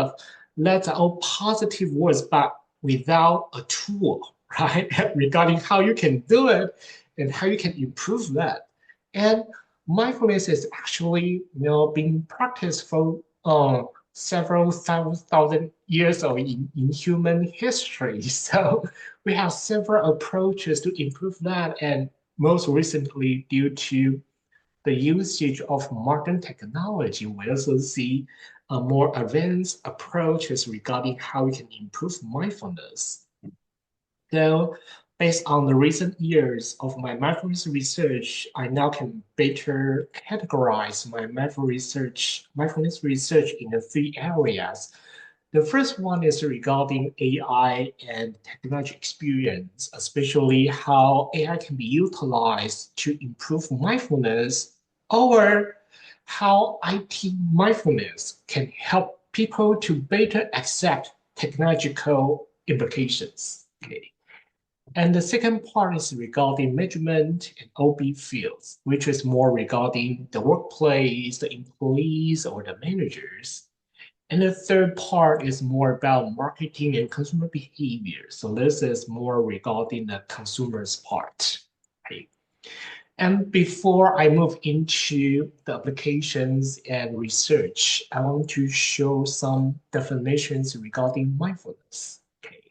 look, that's all positive words, but without a tool, right? Regarding how you can do it and how you can improve that. And mindfulness is actually, being practiced for several thousand years or in human history. So we have several approaches to improve that. And most recently, due to the usage of modern technology, we also see more advanced approaches regarding how we can improve mindfulness. So, based on the recent years of my mindfulness research, I now can better categorize my mindfulness research in the three areas. The first one is regarding AI and technology experience, especially how AI can be utilized to improve mindfulness, or how IT mindfulness can help people to better accept technological implications. Okay. And the second part is regarding management and OB fields, which is more regarding the workplace, the employees, or the managers. And the third part is more about marketing and consumer behavior. So this is more regarding the consumer's part. Okay. And before I move into the applications and research, I want to show some definitions regarding mindfulness. Okay.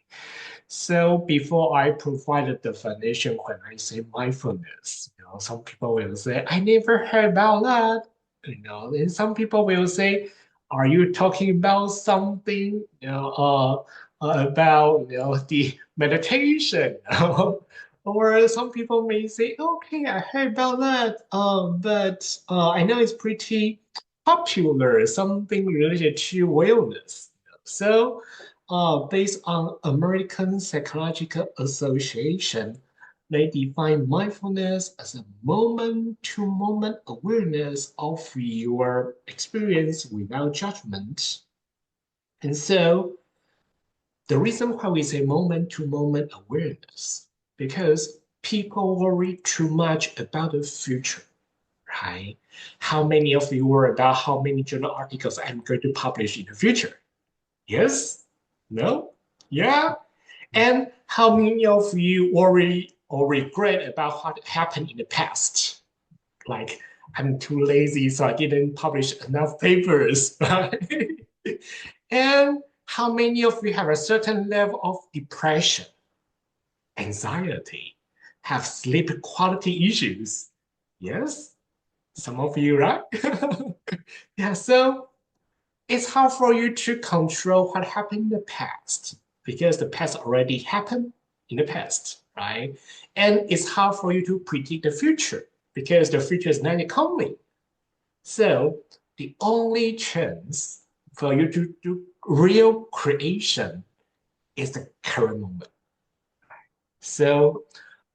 So before I provide a definition when I say mindfulness, some people will say, I never heard about that. And some people will say, are you talking about something, about, the meditation? Or some people may say, okay, I heard about that, but I know it's pretty popular, something related to wellness. So, based on American Psychological Association, they define mindfulness as a moment-to-moment awareness of your experience without judgment. And so, the reason why we say moment-to-moment awareness, because people worry too much about the future, right? How many of you worry about how many journal articles I'm going to publish in the future? Yes? No? Yeah? And how many of you worry or regret about what happened in the past? Like, I'm too lazy, so I didn't publish enough papers, right? And how many of you have a certain level of depression, anxiety, have sleep quality issues? Yes? Some of you, right? Yeah, so it's hard for you to control what happened in the past because the past already happened in the past, right? And it's hard for you to predict the future because the future is not coming. So the only chance for you to do real creation is the current moment. So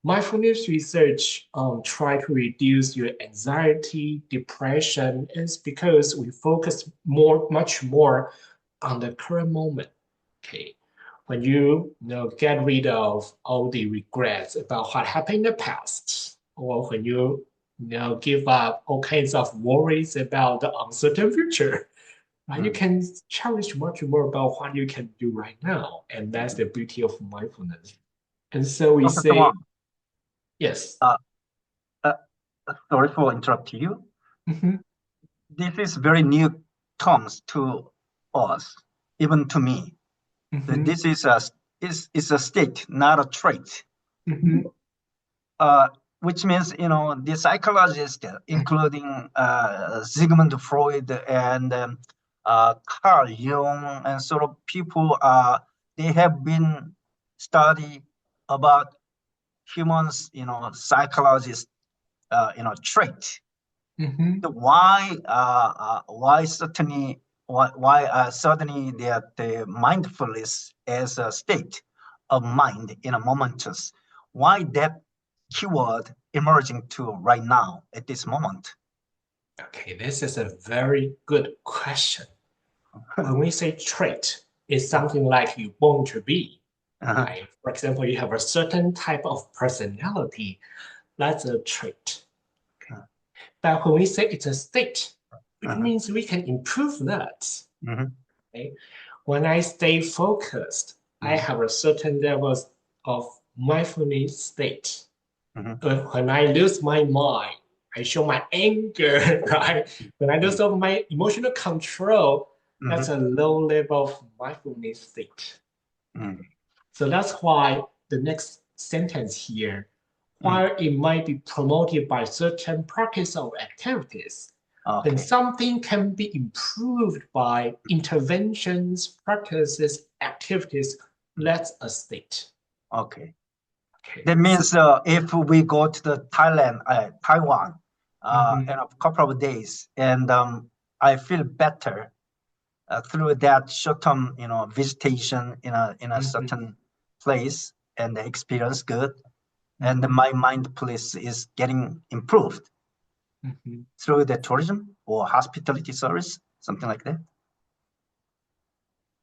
mindfulness research try to reduce your anxiety, depression is because we focus much more on the current moment. Okay. When you get rid of all the regrets about what happened in the past, or when you give up all kinds of worries about the uncertain future, right? You can cherish much more about what you can do right now. And that's the beauty of mindfulness. And so we Professor say, Wang, yes. uh, uh, sorry for interrupting you. Mhm, This is very new terms to us, even to me. mhm, This is a state, not a trait. mhm, Uh, which means, the psychologists, including Sigmund Freud and Carl Jung, and sort of people, they have been study about humans, psychologists, trait. mhm. Why certainly suddenly that the mindfulness as a state of mind in a momentous, why that keyword emerging to right now at this moment? Okay, this is a very good question. When we say trait, it's something like you born to be, Uh-huh. right? For example, you have a certain type of personality. That's a trait. But when we say it's a state, it Uh-huh. means we can improve that. Mhm. Okay? When I stay focused, I have a certain level of mindfulness state. But when I lose my mind, I show my anger, right? When I lose my emotional control, that's a low level of mindfulness state. So that's why the next sentence here, while it might be promoted by certain practice or activities, then something can be improved by interventions, practices, activities. That's a state. Okay. Okay. That means if we go to the Taiwan, in a couple of days, and I feel better through that short-term, visitation in a certain place, and the experience good, and my mindfulness is getting improved through the tourism or hospitality service, something like that.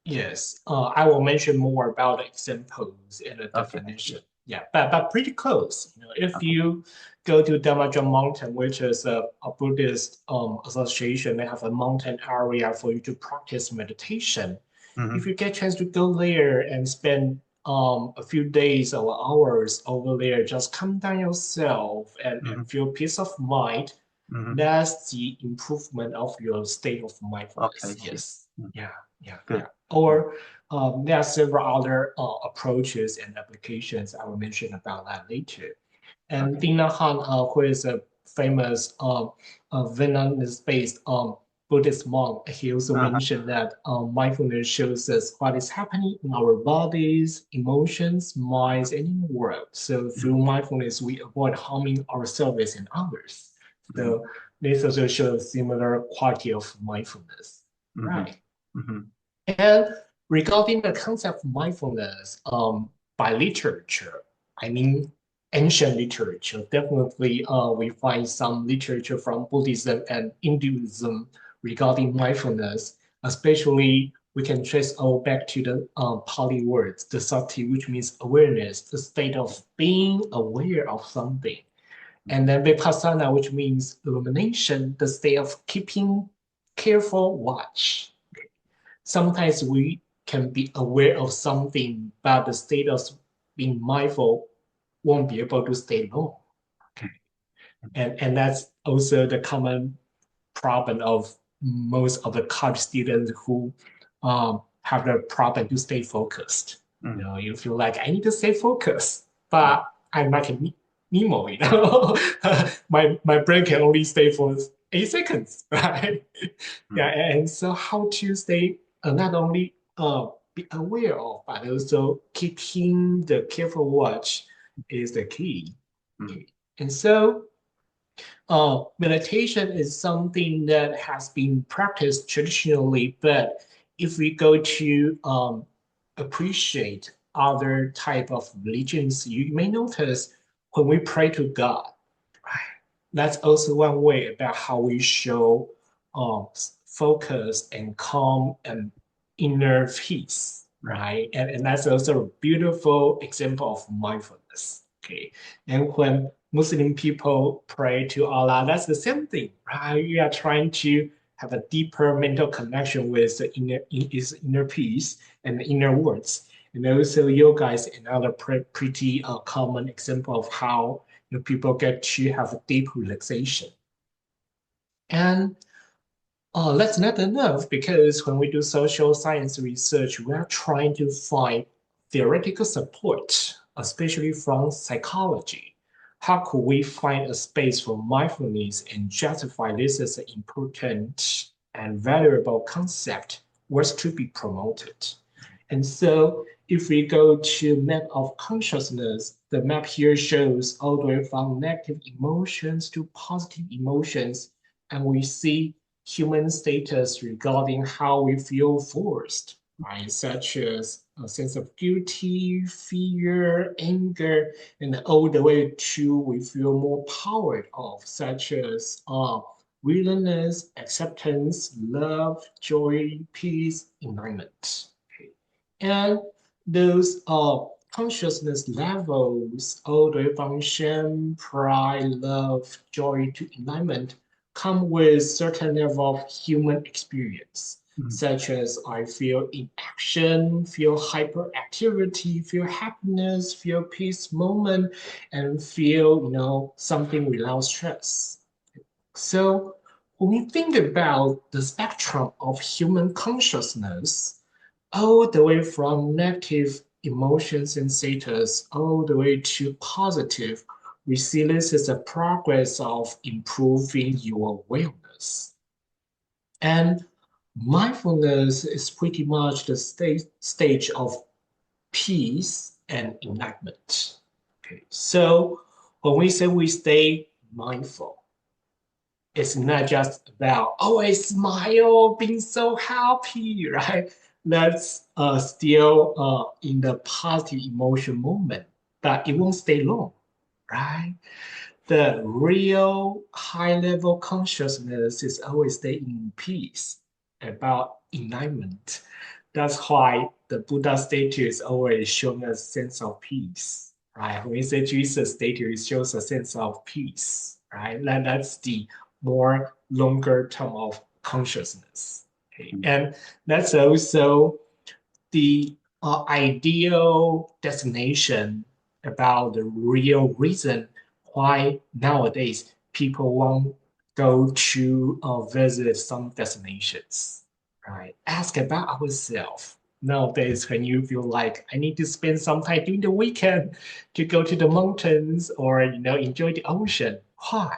Yes, I will mention more about the examples and the definition. Yeah, but pretty close. If you go to Damajan Mountain, which is a Buddhist association, they have a mountain area for you to practice meditation. If you get a chance to go there and spend a few days or hours over there, just calm down yourself and feel peace of mind. That's the improvement of your state of mindfulness. Yes. Yeah. Or there are several other approaches and applications. I will mention about that later. And Thich Nhat Hanh, who is a famous Vietnamese-based Buddhist monk, he also mentioned that mindfulness shows us what is happening in our bodies, emotions, minds, and in the world. So through mindfulness, we avoid harming ourselves and others. So this also shows similar quality of mindfulness, right? And regarding the concept of mindfulness, by literature, I mean ancient literature, definitely we find some literature from Buddhism and Hinduism regarding mindfulness, especially we can trace all back to the Pali words, the sati, which means awareness, the state of being aware of something. And then vipassana, which means illumination, the state of keeping careful watch. Sometimes we can be aware of something, but the state of being mindful won't be able to stay long. Okay. And that's also the common problem of most of the college students who have the problem to stay focused. You feel like I need to stay focused, but I'm like a Nemo. My brain can only stay for 8 seconds, right? Yeah, and so how to stay not only be aware of, but also keeping the careful watch is the key. And so meditation is something that has been practiced traditionally, but if we go to appreciate other type of religions, you may notice when we pray to God, right? That's also one way about how we show focus and calm and inner peace, right? And that's also a beautiful example of mindfulness. Okay. And when Muslim people pray to Allah, that's the same thing, right? You are trying to have a deeper mental connection with the inner peace and the inner words. And also yoga is another pretty common example of how people get to have a deep relaxation. And that's not enough because when we do social science research, we are trying to find theoretical support, especially from psychology. How could we find a space for mindfulness and justify this as an important and valuable concept worth to be promoted? And so if we go to map of consciousness, the map here shows all the way from negative emotions to positive emotions, and we see human status regarding how we feel forced, right? Such as a sense of guilty, fear, anger, and all the way to we feel more powered of, such as willingness, acceptance, love, joy, peace, enlightenment. Okay. And those consciousness levels, all the way from shame, pride, love, joy to enlightenment, come with certain level of human experience. such as I feel inaction, feel hyperactivity, feel happiness, feel peace moment, and feel, something without stress. So when we think about the spectrum of human consciousness, all the way from negative emotions and status, all the way to positive, we see this as a progress of improving your awareness. And mindfulness is pretty much the stage of peace and enlightenment. Okay, so when we say we stay mindful, it's not just about always smile, being so happy, right? That's still in the positive emotion moment, but it won't stay long, right? The real high level consciousness is always stay in peace, about enlightenment. That's why the Buddha statue is always showing a sense of peace, right? When we say Jesus statue, it shows a sense of peace, right? That's the more longer term of consciousness. Okay? And that's also the ideal destination about the real reason why nowadays people won't go to visit some destinations, right? Ask about ourselves. Nowadays, when you feel like I need to spend some time during the weekend to go to the mountains or enjoy the ocean, why?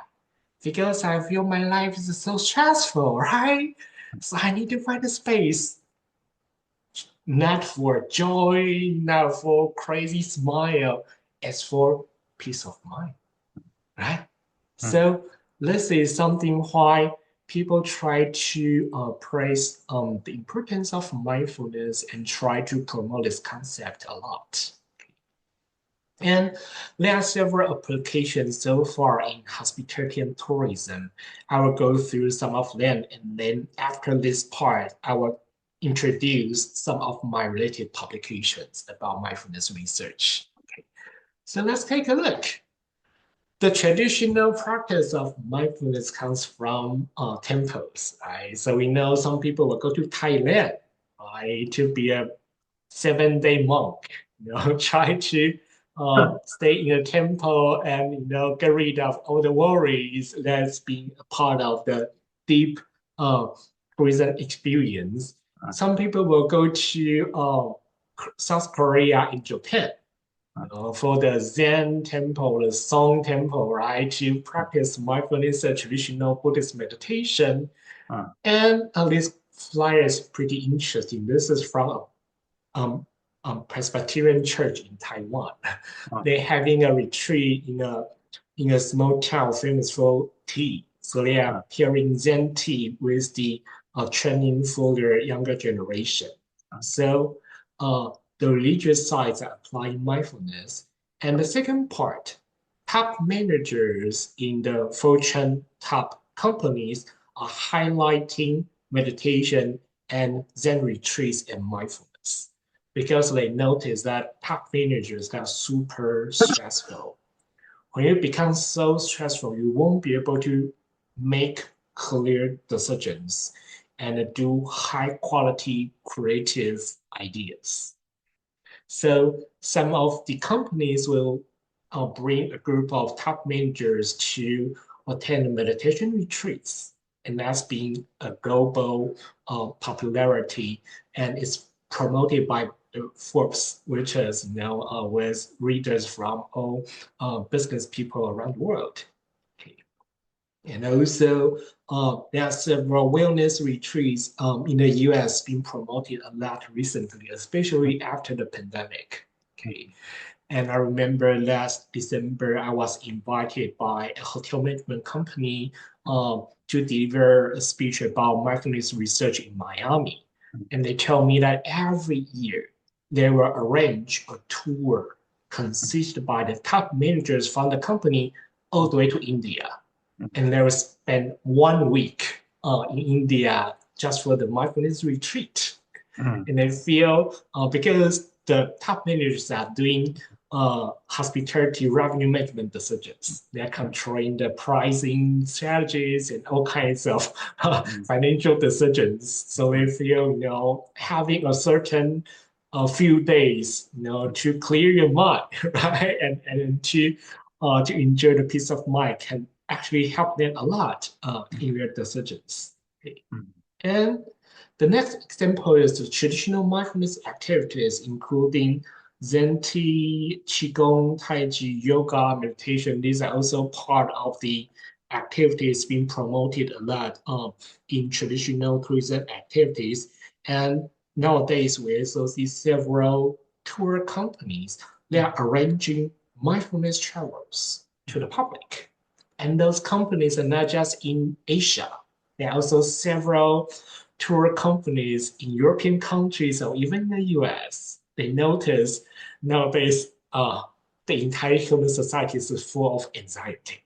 Because I feel my life is so stressful, right? So I need to find a space not for joy, not for crazy smile, it's for peace of mind, right? So this is something why people try to praise the importance of mindfulness and try to promote this concept a lot. And there are several applications so far in hospitality and tourism. I will go through some of them, and then after this part, I will introduce some of my related publications about mindfulness research. Okay. So let's take a look. The traditional practice of mindfulness comes from temples, right? So we know some people will go to Thailand, right, to be a 7-day monk, try to stay in a temple and get rid of all the worries that's being a part of the deep prison experience. Some people will go to South Korea and Japan for the Zen temple, the Song temple, right, to practice mindfulness, traditional Buddhist meditation. And this flyer is pretty interesting. This is from a Presbyterian church in Taiwan. They're having a retreat in a small town famous for tea. So they are pairing Zen tea with the training for the younger generation. So the religious sides are applying mindfulness. And the second part, top managers in the Fortune top companies are highlighting meditation and Zen retreats and mindfulness because they notice that top managers got super stressful. When you become so stressful, you won't be able to make clear decisions and do high quality creative ideas. So some of the companies will bring a group of top managers to attend meditation retreats, and that's being a global popularity, and it's promoted by Forbes, which is with readers from all business people around the world. Okay. And also, there are several wellness retreats in the US being promoted a lot recently, especially after the pandemic. Okay. And I remember last December, I was invited by a hotel management company to deliver a speech about mindfulness research in Miami. And they tell me that every year they will arrange a tour consisted by the top managers from the company all the way to India. And they will spend 1 week in India just for the mindfulness retreat. And I feel because the top managers are doing hospitality revenue management decisions. They're controlling the pricing strategies and all kinds of financial decisions. So they feel, having a certain few days, to clear your mind, right, and to enjoy the peace of mind can actually help them a lot in their decisions. Okay. And the next example is the traditional mindfulness activities, including Zen tea, Qigong, Tai Chi, yoga, meditation. These are also part of the activities being promoted a lot in traditional tourism activities. And nowadays, we also see several tour companies. They are arranging mindfulness travels to the public. And those companies are not just in Asia. There are also several tour companies in European countries or even the US. They notice nowadays the entire human society is full of anxiety.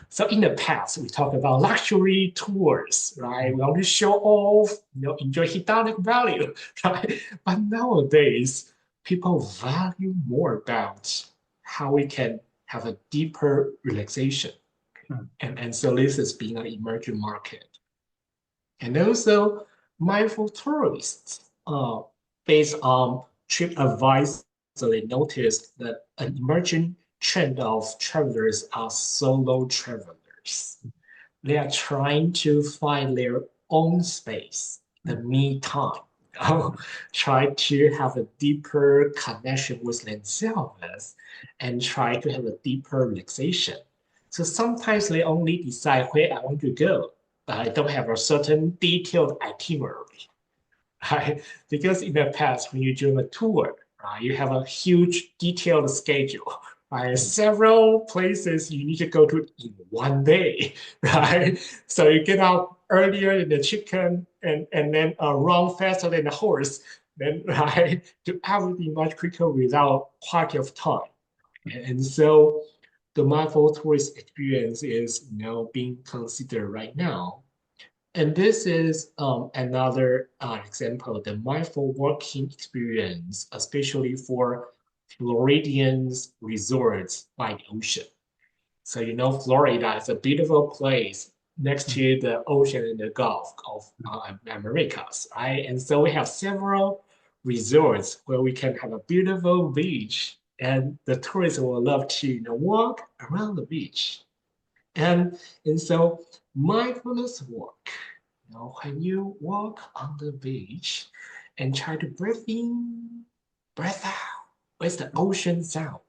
So in the past, we talk about luxury tours, right? We want to show off, enjoy hedonic value, right? But nowadays, people value more about how we can have a deeper relaxation. And so this is being an emerging market. And also mindful tourists, based on TripAdvisor, they noticed that an emerging trend of travelers are solo travelers. They are trying to find their own space, the me time, try to have a deeper connection with themselves and try to have a deeper relaxation. So sometimes they only decide where I want to go, but I don't have a certain detailed itinerary, right? Because in the past, when you do a tour, right, you have a huge detailed schedule, right? Several places you need to go to in one day, right? So you get out earlier than the chicken and then run faster than the horse, then right, do everything much quicker without quality of time. And so the mindful tourist experience is being considered right now. And this is another example, the mindful working experience, especially for Floridians resorts by the ocean. So Florida is a beautiful place next to the ocean and the Gulf of Americas, right? And so we have several resorts where we can have a beautiful beach, and the tourists will love to walk around the beach. And so mindfulness work, when you walk on the beach and try to breathe in, breathe out with the ocean sound,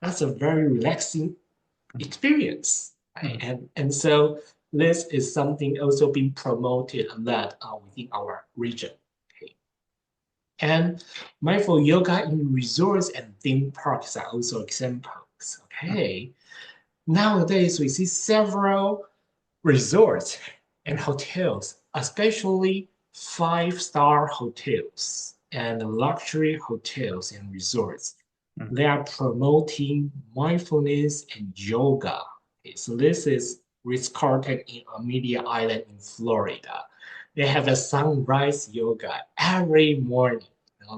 that's a very relaxing experience. Right? And so this is something also being promoted a lot within our region. Okay. And mindful yoga in resorts and theme parks are also examples. Okay. Nowadays, we see several resorts and hotels, especially five-star hotels and luxury hotels and resorts. They are promoting mindfulness and yoga. Okay, so this is Ritz-Carlton in Amelia Island in Florida. They have a sunrise yoga every morning.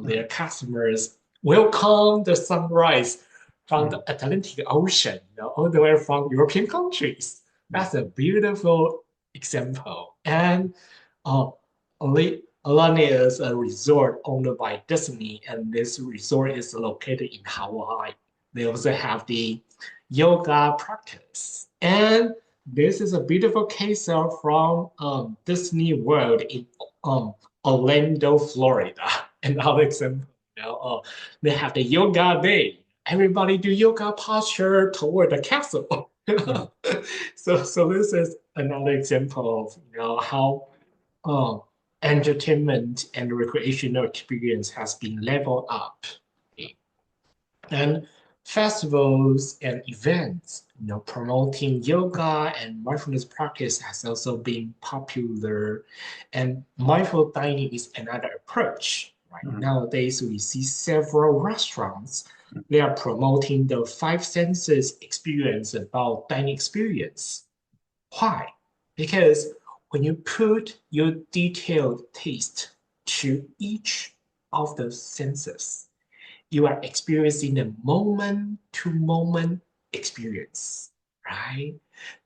Their customers welcome the sunrise from the Atlantic Ocean, all the way from European countries. That's a beautiful example. And Alani is a resort owned by Disney, and this resort is located in Hawaii. They also have the yoga practice. And this is a beautiful case from Disney World in Orlando, Florida. Another example, they have the yoga day. Everybody do yoga posture toward the castle. So this is another example of how entertainment and recreational experience has been leveled up. And festivals and events, promoting yoga and mindfulness practice has also been popular. And mindful dining is another approach. Right? Nowadays, we see several restaurants. They are promoting the five senses experience about dining experience. Why? Because when you put your detailed taste to each of the senses, you are experiencing a moment-to-moment experience, right?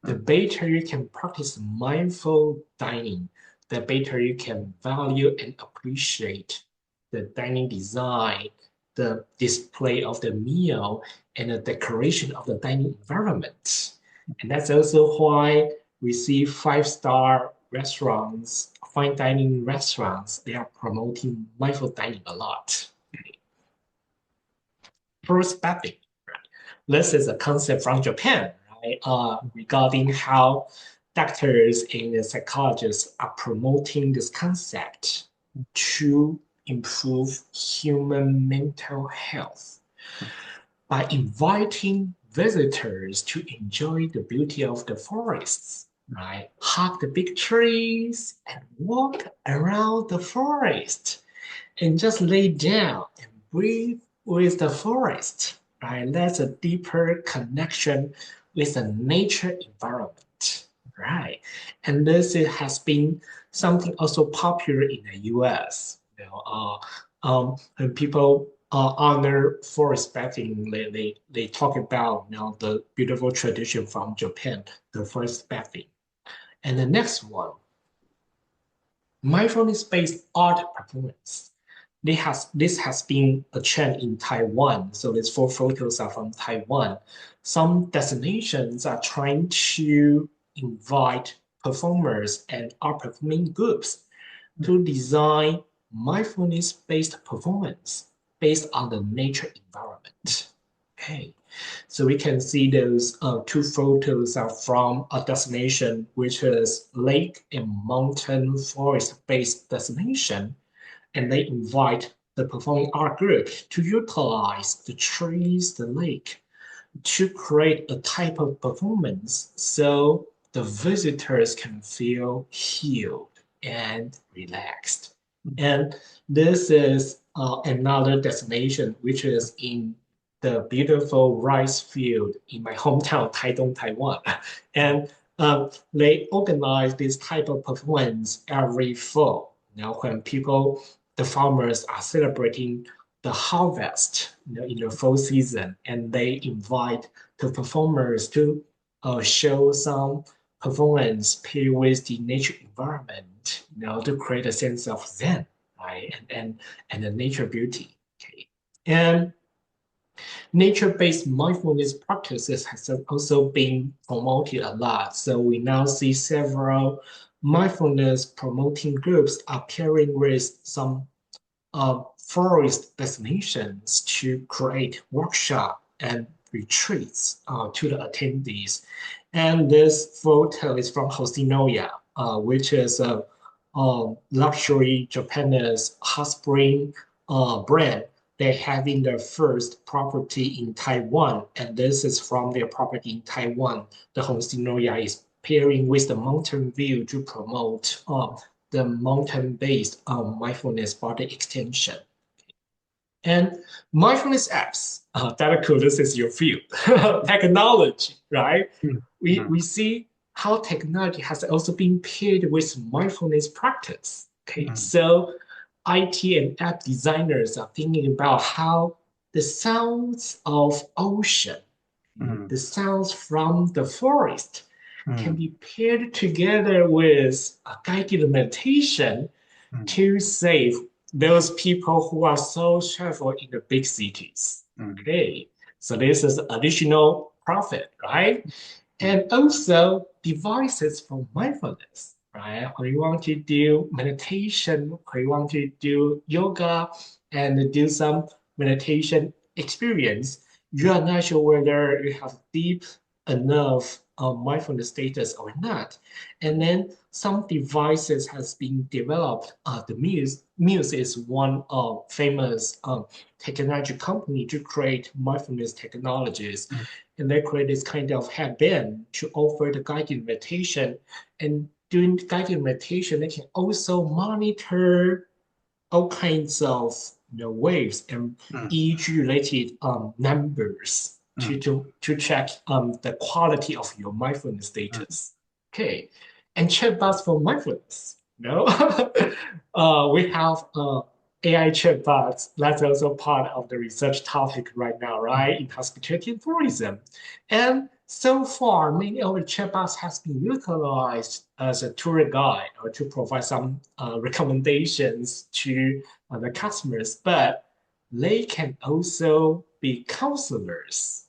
The better you can practice mindful dining, the better you can value and appreciate the dining design, the display of the meal, and the decoration of the dining environment. And that's also why we see five-star restaurants, fine dining restaurants, they are promoting mindful dining a lot. First bathing, right? This is a concept from Japan, right? Regarding how doctors and psychologists are promoting this concept to improve human mental health by inviting visitors to enjoy the beauty of the forests, right? Hug the big trees and walk around the forest and just lay down and breathe with the forest, right? That's a deeper connection with the nature environment, right? And has been something also popular in the US. When people honor forest bathing, they talk about the beautiful tradition from Japan, the forest bathing. And the next one, mindfulness-based art performance. This has been a trend in Taiwan. So these four photos are from Taiwan. Some destinations are trying to invite performers and art performing groups to design mindfulness-based performance based on the nature environment. Okay, so we can see those two photos are from a destination which is lake and mountain forest-based destination, and they invite the performing art group to utilize the trees, the lake, to create a type of performance so the visitors can feel healed and relaxed. And this is another destination, which is in the beautiful rice field in my hometown, Taitung, Taiwan. And they organize this type of performance every fall. When the farmers are celebrating the harvest in the fall season, and they invite the performers to show some performance paired with the nature environment, to create a sense of zen, right, and the nature beauty. Okay, and nature-based mindfulness practices has also been promoted a lot. So we now see several mindfulness promoting groups appearing with some forest destinations to create workshop and retreats to the attendees. And this photo is from Hoshinoya, which is a luxury Japanese hot spring brand. They're having their first property in Taiwan, and this is from their property in Taiwan. The Hoshinoya is pairing with the mountain view to promote the mountain-based mindfulness body extension. And mindfulness apps, that are cool, this is your field. Technology, right? We see how technology has also been paired with mindfulness practice. Okay, so IT and app designers are thinking about how the sounds of ocean, the sounds from the forest, can be paired together with a guided meditation to save those people who are so stressful in the big cities. Okay, so this is additional profit, right? And also devices for mindfulness, right? When you want to do meditation, when you want to do yoga and do some meditation experience, you are not sure whether you have deep enough mindfulness status or not. And then some devices has been developed. The Muse is one famous technology company to create mindfulness technologies. And they create this kind of headband to offer the guided meditation. And during guided meditation, they can also monitor all kinds of waves and EEG related numbers to check the quality of your mindfulness status. Okay, and chatbots for mindfulness. We have AI chatbots, that's also part of the research topic right now, right? In hospitality and tourism. And so far, many of the chatbots has been utilized as a tour guide or to provide some recommendations to the customers, but they can also be counselors,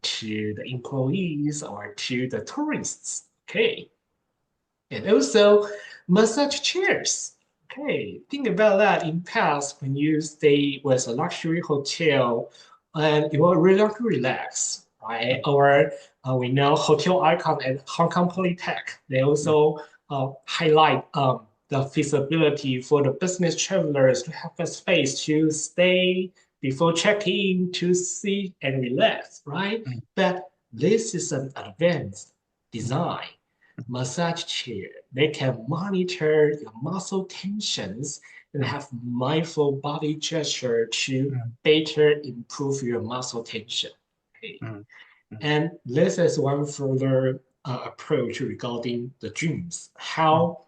to the employees or to the tourists. Okay. And also massage chairs. Okay, think about that. In past, when you stay with a luxury hotel and you are really relax, right? Or we know hotel icon at Hong Kong Polytech. They also highlight the feasibility for the business travelers to have a space to stay before check-in to sit and relax, right? But this is an advanced design massage chair. They can monitor your muscle tensions and have mindful body gesture to better improve your muscle tension. Okay. And this is one further approach regarding the gyms, how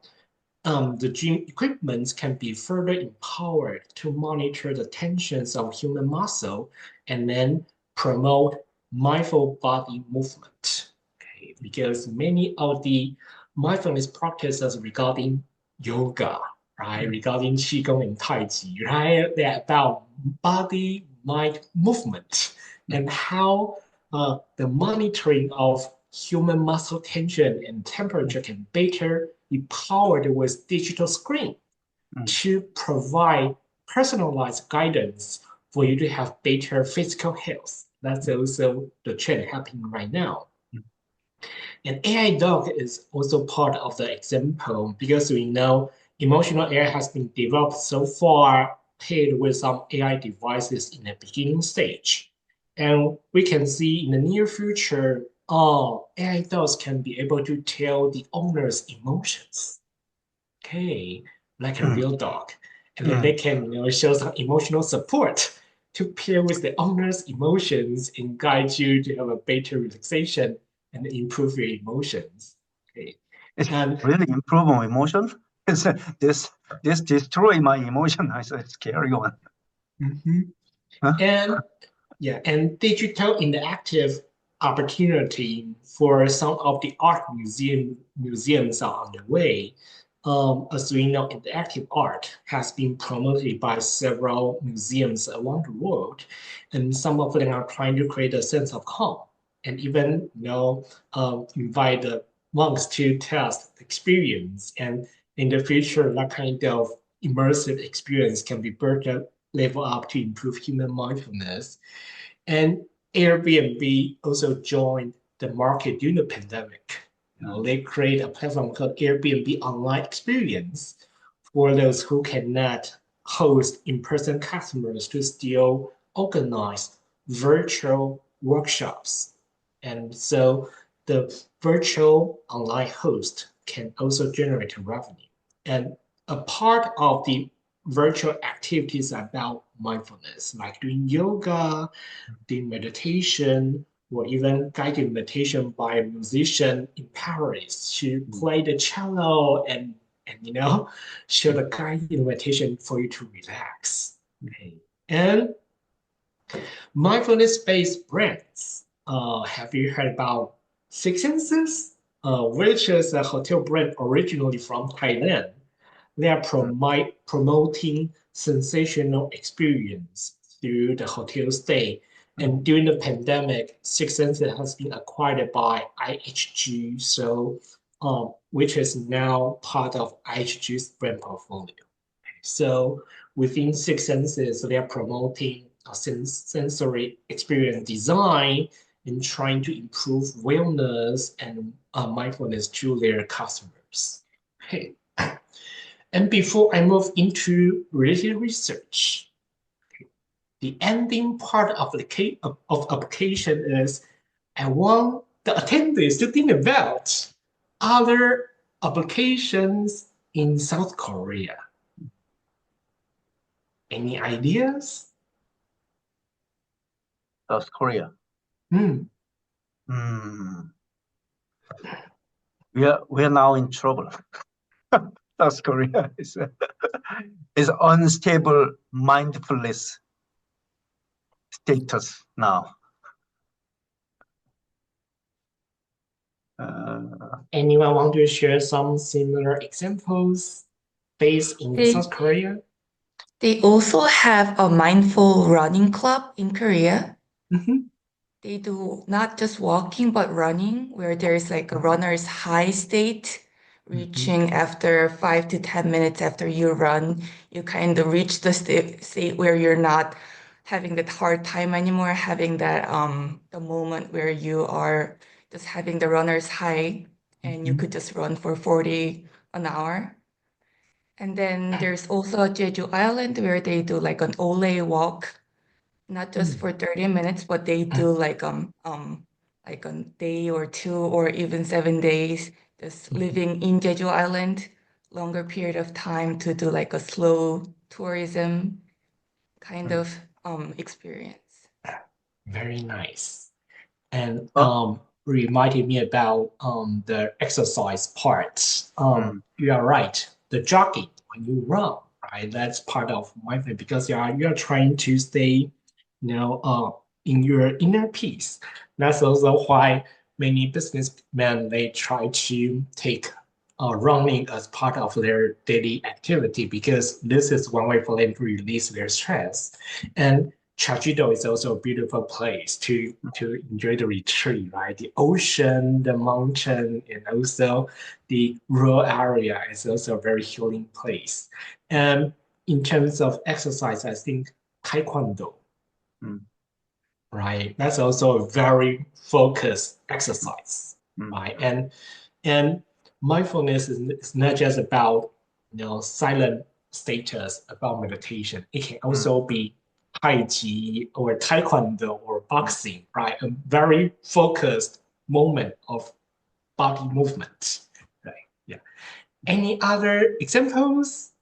the gym equipment can be further empowered to monitor the tensions of human muscle and then promote mindful body movement. Okay, because many of the mindfulness practices regarding yoga, right, regarding qigong and tai chi, right, they're about body mind movement and how the monitoring of human muscle tension and temperature can better be powered with digital screen to provide personalized guidance for you to have better physical health. That's also the trend happening right now. And AI dog is also part of the example because we know emotional AI has been developed so far paired with some AI devices in the beginning stage. And we can see in the near future, AI dogs can be able to tell the owner's emotions. Okay, like a real dog. And then they can, show some emotional support to pair with the owner's emotions and guide you to have a better relaxation and improve your emotions. Okay. It's And really improve on emotion. It's this destroy my emotion. I said scary one. mhm. Huh? and yeah, and digital interactive opportunity for some of the art museums are on the way. As we know, interactive art has been promoted by several museums around the world, and some of them are trying to create a sense of calm and even invite the monks to test experience. And in the future, that kind of immersive experience can be built up, level up to improve human mindfulness. And Airbnb also joined the market during the pandemic. They create a platform called Airbnb Online Experience for those who cannot host in-person customers to still organize virtual workshops. And so the virtual online host can also generate revenue. And a part of the virtual activities about mindfulness, like doing yoga, doing meditation, or even guided meditation by a musician in Paris to play the cello and show the guided meditation for you to relax. Okay. And mindfulness-based brands. Have you heard about Six Senses, which is a hotel brand originally from Thailand? They are promoting sensational experience through the hotel stay. And during the pandemic, Six Senses has been acquired by IHG, so which is now part of IHG's brand portfolio. So within Six Senses, they are promoting a sensory experience design and trying to improve wellness and mindfulness to their customers. Okay. And before I move into related research, the ending part of of application is I want the attendees to think about other applications in South Korea. Any ideas? South Korea. Hmm. Hmm. We are now in trouble. South Korea is unstable mindfulness status now. Anyone want to share some similar examples based in South Korea? They also have a mindful running club in Korea. Mhm. They do not just walking, but running, where there's like a runner's high state, reaching after 5 to 10 minutes after you run, you kind of reach the state where you're not having that hard time anymore, having that the moment where you are just having the runner's high and you could just run for 40 an hour. And then there's also Jeju Island where they do like an ole walk, not just for 30 minutes, but they do like a day or two or even 7 days, just living in Jeju Island, longer period of time to do like a slow tourism kind of experience. Very nice. And reminded me about the exercise part. You are right. The jogging when you run, right? That's part of mindfulness because you are trying to stay, in your inner peace. That's also why many businessmen they try to take running as part of their daily activity because this is one way for them to release their stress. And Chachido is also a beautiful place to enjoy the retreat, right? The ocean, the mountain, and also the rural area is also a very healing place. And in terms of exercise, I think Taekwondo, right? That's also a very focused exercise, right? And mindfulness is not just about silent status, about meditation. It can also be Tai Chi or Taekwondo or boxing, right? A very focused moment of body movement, right? Yeah. Any other examples?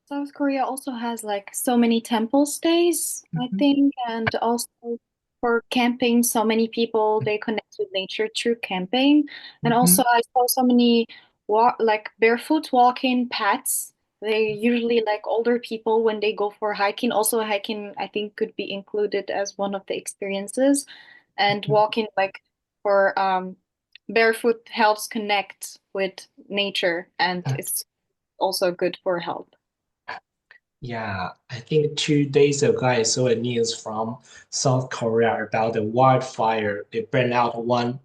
South Korea also has like so many temple stays, I think, and also for camping, so many people they connect with nature through camping. And also I saw so many like barefoot walking paths. They usually like older people when they go for hiking. Also hiking I think could be included as one of the experiences. And walking like for barefoot helps connect with nature and it's also good for health. Yeah, I think 2 days ago I saw a news from South Korea about the wildfire. They burned out one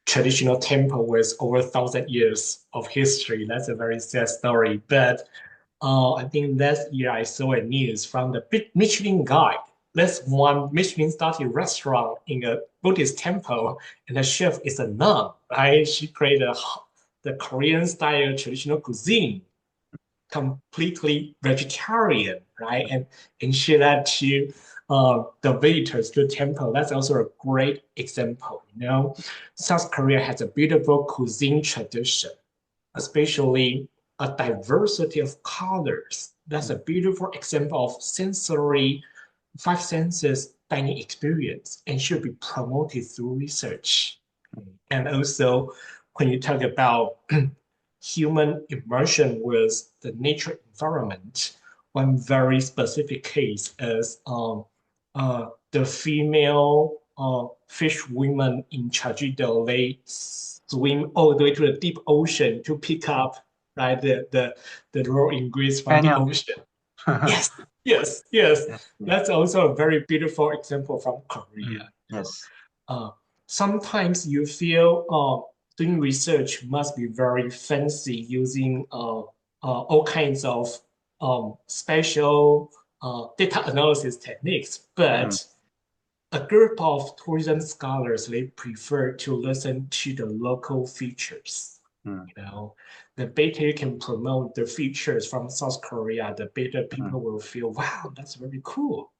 traditional temple with over 1,000 years of history. That's a very sad story. But I think last year I saw a news from the Michelin Guide. That's one Michelin-started restaurant in a Buddhist temple, and the chef is a nun, right? She created the Korean-style traditional cuisine completely vegetarian, right? And share that to the visitors to the temple. That's also a great example. South Korea has a beautiful cuisine tradition, especially a diversity of colors. That's a beautiful example of sensory five senses dining experience and should be promoted through research. And also, when you talk about human immersion with the nature environment, one very specific case is the female fish women in Chajido. They swim all the way to the deep ocean to pick up right the raw ingredients from the ocean. Yes, yes, yes. That's also a very beautiful example from Korea. Yes. Sometimes you feel doing research must be very fancy using all kinds of special data analysis techniques, but a group of tourism scholars, they prefer to listen to the local features. The better you can promote the features from South Korea, the better people will feel, wow, that's very cool.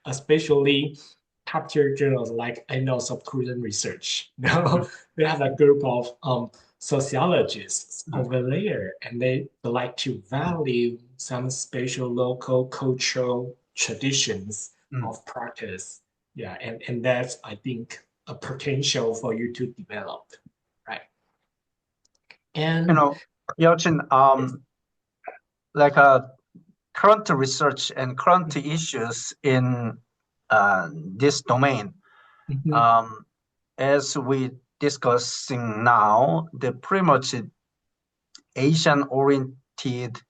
Especially top tier journals like Annals of Tourism Research. They have a group of sociologists over there, and they like to value some special local cultural traditions of practice. Yeah, and that's, I think, a potential for you to develop, right? And Yao-Chin, like current research and current issues in this domain, as we discussing now, the pretty much Asian-oriented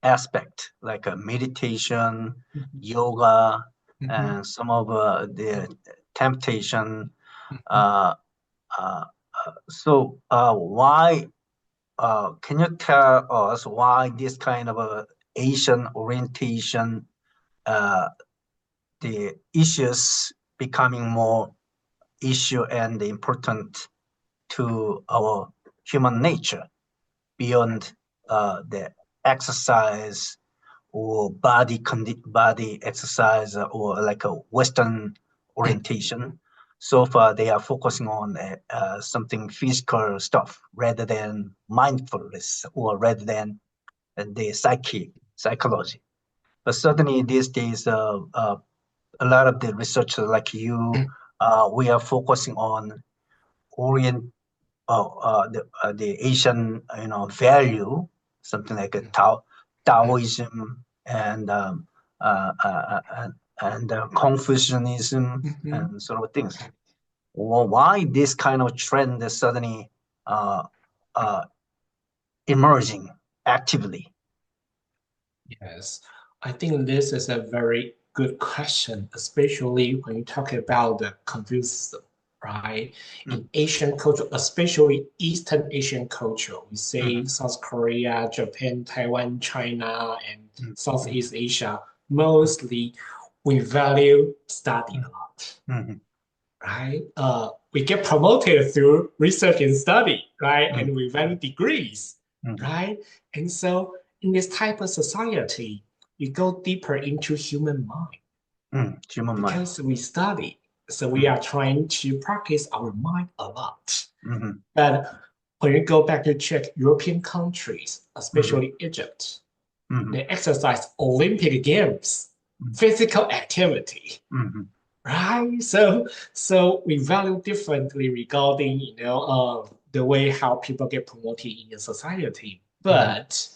aspect, like meditation, yoga, and some of the temptation. So why can you tell us why this kind of Asian orientation, the issues becoming more issue and important to our human nature beyond the exercise or body exercise or like a Western orientation? So far, they are focusing on something physical stuff rather than mindfulness or rather than the psychology. But certainly these days, a lot of the researchers like you, we are focusing on orient the Asian value, something like a Taoism and Confucianism and sort of things. Well, why this kind of trend is suddenly emerging actively? Yes, I think this is a very good question, especially when you talk about the Confucianism, right? In Asian culture, especially Eastern Asian culture, we say South Korea, Japan, Taiwan, China, and Southeast Asia, mostly we value study a lot, right? We get promoted through research and study, right? And we value degrees, right? And so in this type of society, you go deeper into human mind because we study. So we are trying to practice our mind a lot. But when you go back to check European countries, especially Egypt, they exercise Olympic Games, physical activity, right? So we value differently regarding the way how people get promoted in the society. But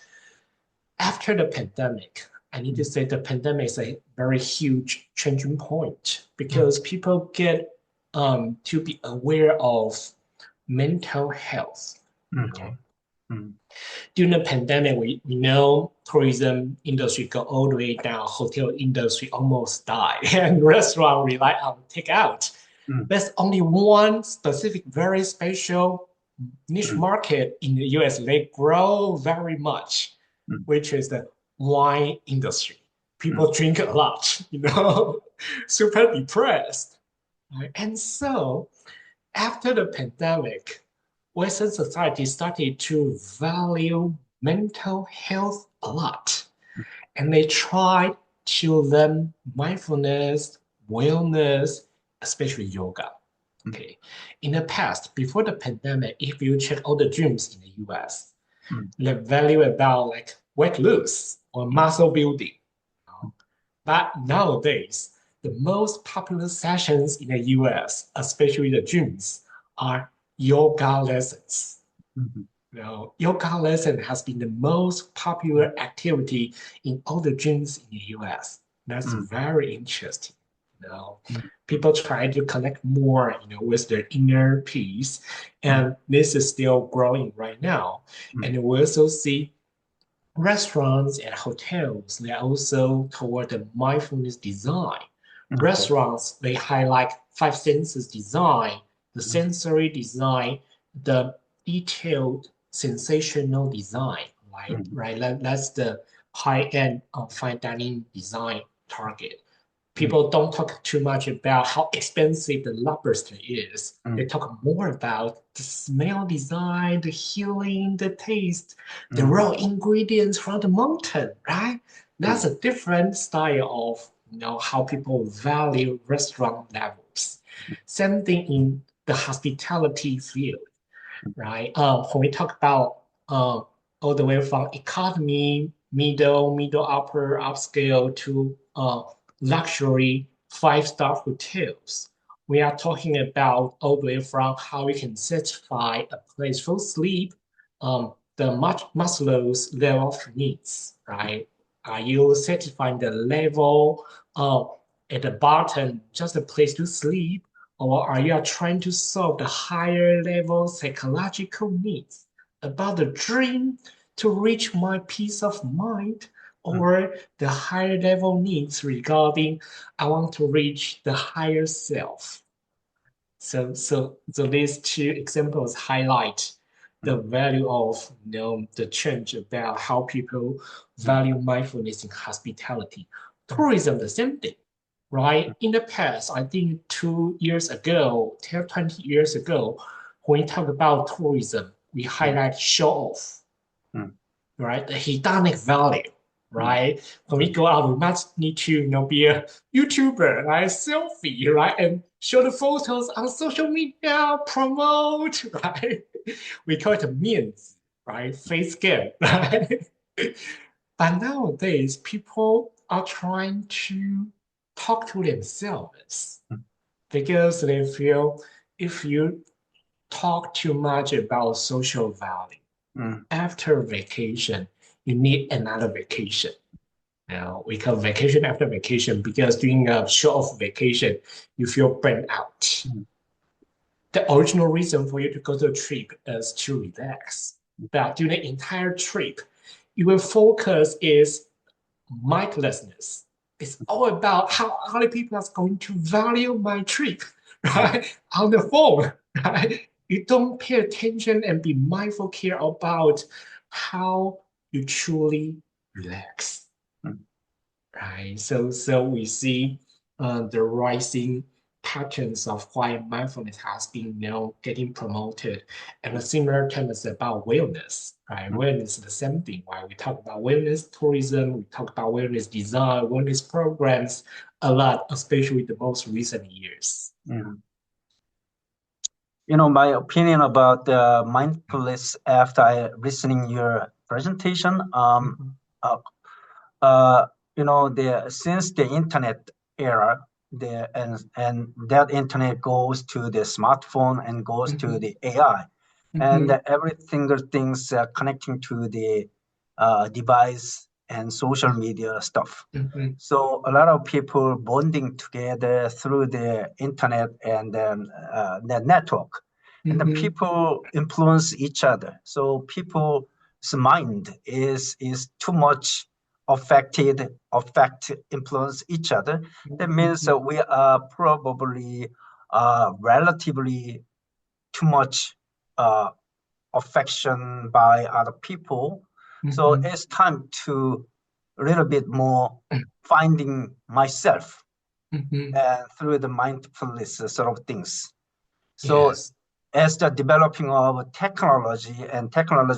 after the pandemic, I need to say the pandemic is a very huge changing point because people get to be aware of mental health. Okay. During the pandemic, we know tourism industry go all the way down, hotel industry almost died, and restaurant rely on takeout. There's only one specific, very special niche market in the US. They grow very much, which is the wine industry. People drink a lot, super depressed. Right? And so after the pandemic, Western society started to value mental health a lot. And they tried to learn mindfulness, wellness, especially yoga. Okay. In the past, before the pandemic, if you check all the gyms in the US, they value about like weight loss or muscle building. But nowadays, the most popular sessions in the US, especially the gyms, are yoga lessons. Yoga lesson has been the most popular activity in all the gyms in the US. That's very interesting. People try to connect more, with their inner peace, and this is still growing right now. And we also see restaurants and hotels, they are also toward the mindfulness design. Restaurants, they highlight five senses design, the sensory design, the detailed sensational design, right? That's the high-end fine dining design target. People don't talk too much about how expensive the lobster is. They talk more about the smell design, the healing, the taste, the raw ingredients from the mountain, right? That's a different style of how people value restaurant levels. Same thing in the hospitality field, right? When we talk about all the way from economy, middle upper, upscale to luxury five-star hotels. We are talking about all the way from how we can satisfy a place for sleep, the Maslow's level of needs, right? Are you satisfying the level at the bottom, just a place to sleep, or are you trying to solve the higher level psychological needs about the dream to reach my peace of mind, or the higher level needs regarding I want to reach the higher self? So these two examples highlight the value of the change about how people value mindfulness in hospitality. Tourism, the same thing, right? In the past, I think 2 years ago, 10, 20 years ago, when we talk about tourism, we highlight show off, right? The hedonic value, right? When we go out, we must need to be a YouTuber, right? Selfie, right? And show the photos on social media, promote, right? We call it a means, right? Face game, right? But nowadays, people are trying to talk to themselves because they feel if you talk too much about social value, after vacation, you need another vacation. We call vacation after vacation because during a short vacation, you feel burnt out. The original reason for you to go to a trip is to relax. But during the entire trip, your focus is mindlessness. It's all about how other people are going to value my trip, right? On the phone, right? You don't pay attention and be mindful care about how you truly relax, right? So we see the rising patterns of why mindfulness has been getting promoted. And a similar term is about wellness, right? Wellness is the same thing, right? We talk about wellness tourism, we talk about wellness design, wellness programs a lot, especially the most recent years. My opinion about mindfulness after listening your presentation, since the internet era, and that internet goes to the smartphone and goes to the AI, and every single things connecting to the device and social media stuff. So a lot of people bonding together through the internet and the network, and the people influence each other. So people's mind is too much influence each other. That means that we are probably relatively too much affection by other people. So it's time to a little bit more finding myself through the mindfulness sort of things. So as the developing of technology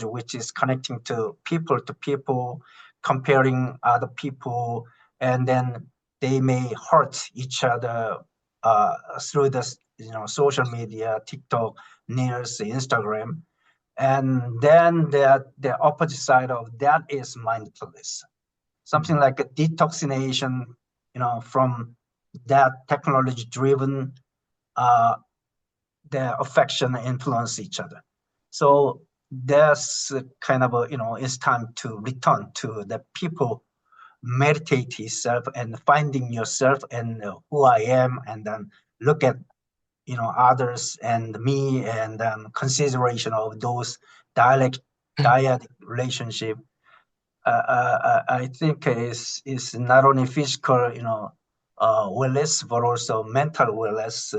which is connecting to people, comparing other people, and then they may hurt each other through this social media, TikTok, News, Instagram. And then the opposite side of that is mindfulness, something like a detoxination, from that technology driven the affection influence each other. So there's kind of it's time to return to the people meditate yourself and finding yourself and who I am, and then look at others and me, and then consideration of those dyadic relationship. I think is not only physical wellness, but also mental wellness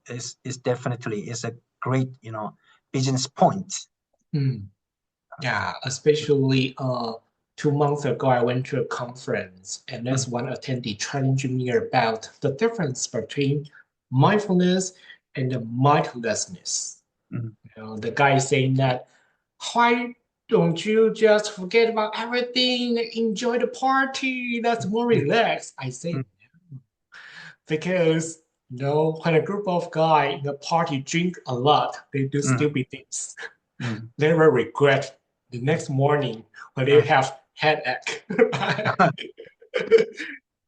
is definitely is a great business point. Yeah, especially 2 months ago, I went to a conference, and there's one attendee challenging me about the difference between mindfulness and the mindlessness. The guy is saying that, why don't you just forget about everything, enjoy the party, that's more relaxed? I say, because when a group of guys in a party drink a lot, they do stupid things. They will regret the next morning when they have headache.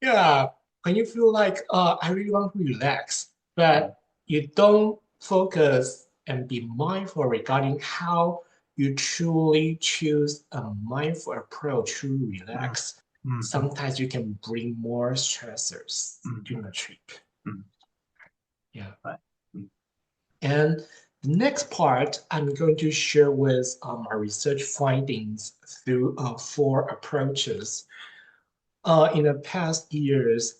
Yeah, when you feel like, I really want to relax, but you don't focus and be mindful regarding how you truly choose a mindful approach to relax, sometimes you can bring more stressors during a trip. Yeah. Right. And the next part, I'm going to share with my research findings through 4 approaches. In the past years,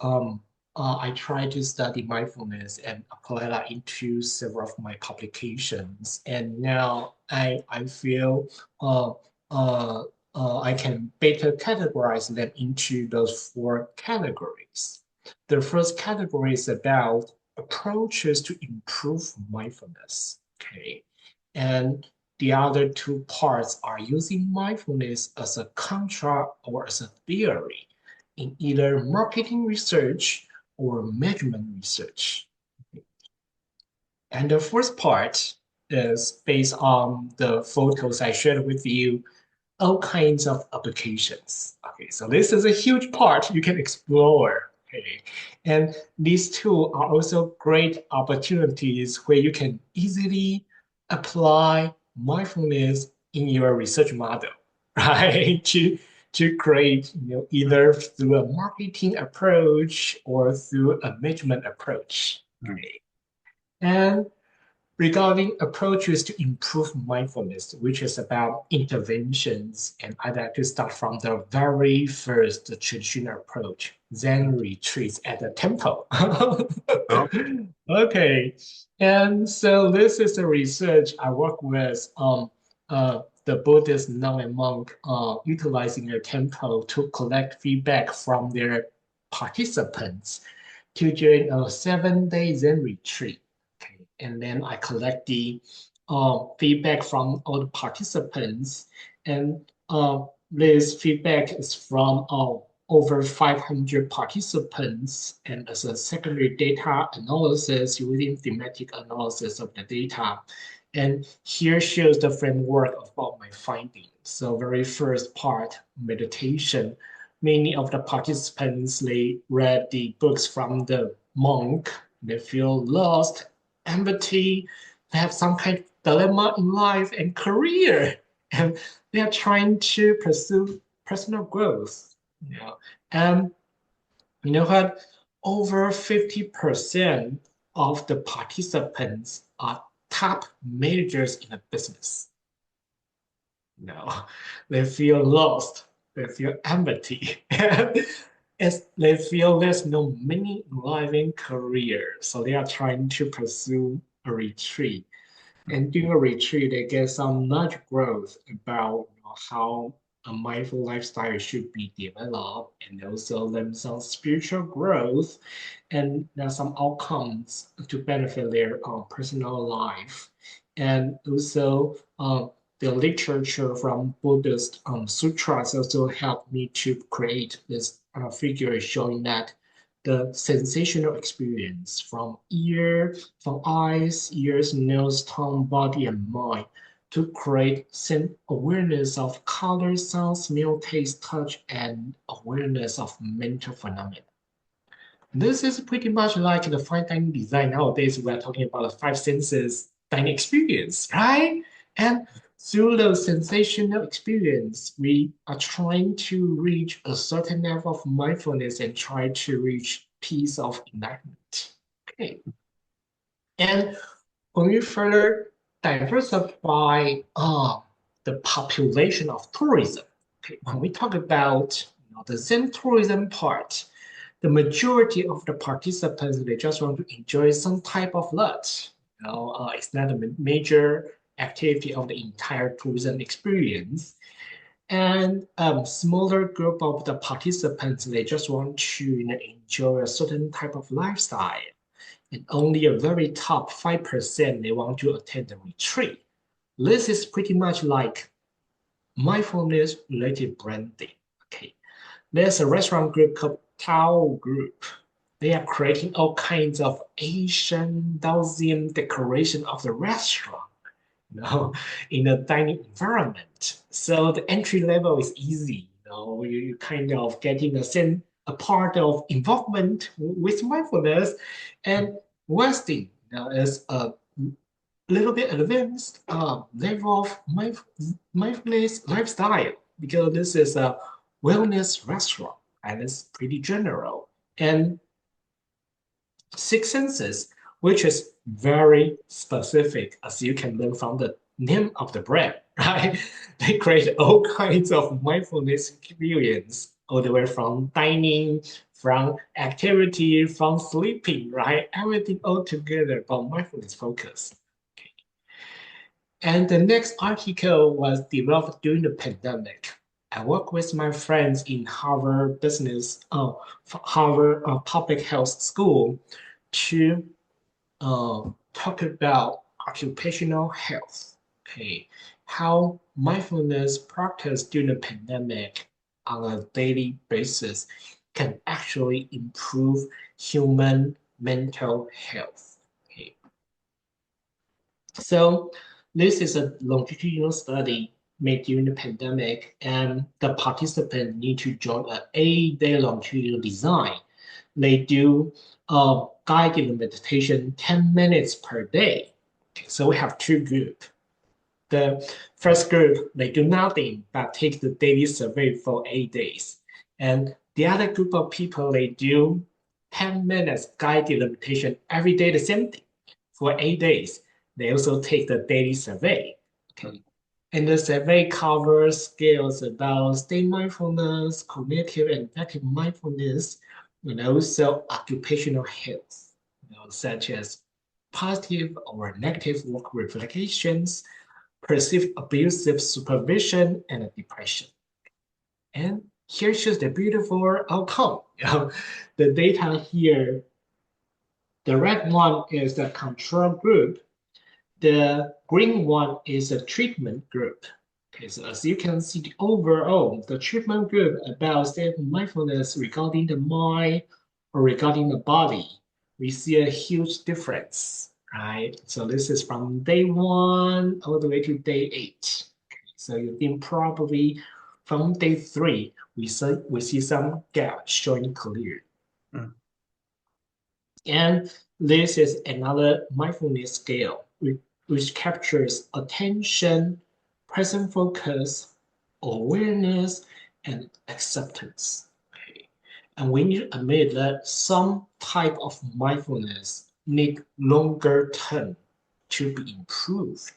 I tried to study mindfulness and apply that into several of my publications. And now I feel uh, uh, I can better categorize them into those 4 categories. The first category is about approaches to improve mindfulness. Okay. And the other 2 parts are using mindfulness as a contra or as a theory in either marketing research or measurement research. And the first part is based on the photos I shared with you, all kinds of applications. Okay, so this is a huge part you can explore. Okay, and these 2 are also great opportunities where you can easily apply mindfulness in your research model, right? To create, either through a marketing approach or through a measurement approach. Okay. And regarding approaches to improve mindfulness, which is about interventions, and I'd like to start from the very first traditional approach, Zen retreats at the temple. Okay, and so this is the research I work with the Buddhist nun and monk utilizing their temple to collect feedback from their participants to join a 7-day Zen retreat. Okay. And then I collect the feedback from all the participants. And this feedback is from over 500 participants. And as a secondary data analysis using thematic analysis of the data. And here shows the framework about my findings. So very first part, meditation. Many of the participants, they read the books from the monk. They feel lost, empty, they have some kind of dilemma in life and career. And they are trying to pursue personal growth. And you know what? Over 50% of the participants are top managers in a business. They feel lost, they feel empty, as they feel there's no meaning in life and career. So they are trying to pursue a retreat. And during a retreat, they get some knowledge growth about how a mindful lifestyle should be developed, and also learn some spiritual growth, and there are some outcomes to benefit their personal life. And also, the literature from Buddhist sutras also helped me to create this figure showing that the sensational experience from from eyes, ears, nose, tongue, body, and mind to create awareness of color, sound, smell, taste, touch, and awareness of mental phenomena. This is pretty much like the fine dining design. Nowadays, we're talking about the 5 senses dining experience, right? And through the sensational experience, we are trying to reach a certain level of mindfulness and try to reach peace of enlightenment. Okay. And when we further diversify the population of tourism, okay, when we talk about the Zen tourism part, the majority of the participants, they just want to enjoy some type of lodge. It's not a major activity of the entire tourism experience. And smaller group of the participants, they just want to enjoy a certain type of lifestyle. And only a very top 5%, they want to attend the retreat. This is pretty much like mindfulness related branding. Okay. There's a restaurant group called Tao Group. They are creating all kinds of Asian Taoism decoration of the restaurant, in a dining environment. So the entry level is easy. You kind of getting a part of involvement with mindfulness, and Westing is a little bit advanced level of mindfulness lifestyle, because this is a wellness restaurant and it's pretty general. And six senses, which is very specific, as you can learn from the name of the brand, right? They create all kinds of mindfulness experience, all the way from dining, from activity, from sleeping, right? Everything all together about mindfulness focus. Okay. And the next article was developed during the pandemic. I work with my friends in Harvard Public Health School to talk about occupational health. Okay, how mindfulness practice during the pandemic on a daily basis can actually improve human mental health. Okay, so this is a longitudinal study made during the pandemic, and the participants need to join an 8-day longitudinal design. They do guided meditation 10 minutes per day. Okay, so we have two groups. The first group, they do nothing but take the daily survey for 8 days. And the other group of people, they do 10 minutes guided meditation every day, the same thing for 8 days. They also take the daily survey. Okay. And the survey covers skills about state mindfulness, cognitive and affective mindfulness, and also occupational health, such as positive or negative work reflections, perceived abusive supervision, and depression. And here shows the beautiful outcome. The data here, the red one is the control group. The green one is a treatment group. Okay, so as you can see, the overall, the treatment group about mindfulness regarding the mind or regarding the body, we see a huge difference, right? So this is from day 1 all the way to day 8. Okay, so you think probably from day 3, we see some gap showing clear. Mm. And this is another mindfulness scale, which captures attention, present focus, awareness, and acceptance. Okay. And we need to admit that some type of mindfulness need longer term to be improved.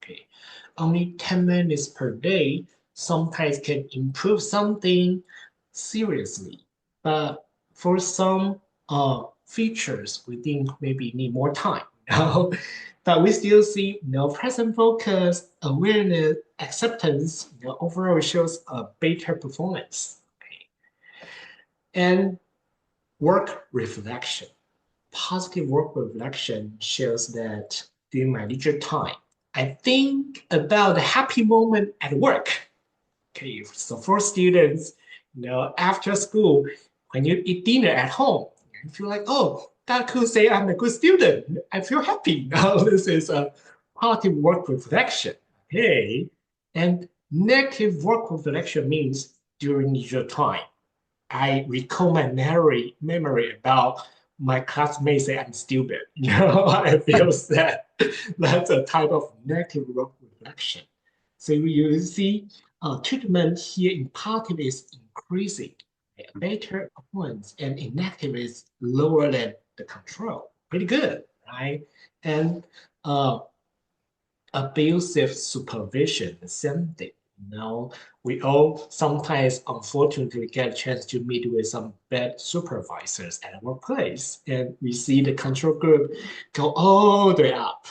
Okay. Only 10 minutes per day sometimes can improve something seriously. But for some features, we think maybe need more time. But we still see present focus, awareness, acceptance, overall shows a better performance. Okay. And work reflection. Positive work reflection shows that during my leisure time, I think about the happy moment at work. Okay, so for students, after school, when you eat dinner at home, you feel like, oh, that could say I'm a good student. I feel happy. Now this is a positive work reflection. Okay, and negative work reflection means during leisure time, I recall my memory about my classmates say I'm stupid. I feel sad. That's a type of negative work reflection. So you see, treatment here in positive is increasing, better performance, and inactive is lower than the control. Pretty good, right? And abusive supervision, the same thing. We all sometimes unfortunately get a chance to meet with some bad supervisors at our workplace, and we see the control group go all the way up.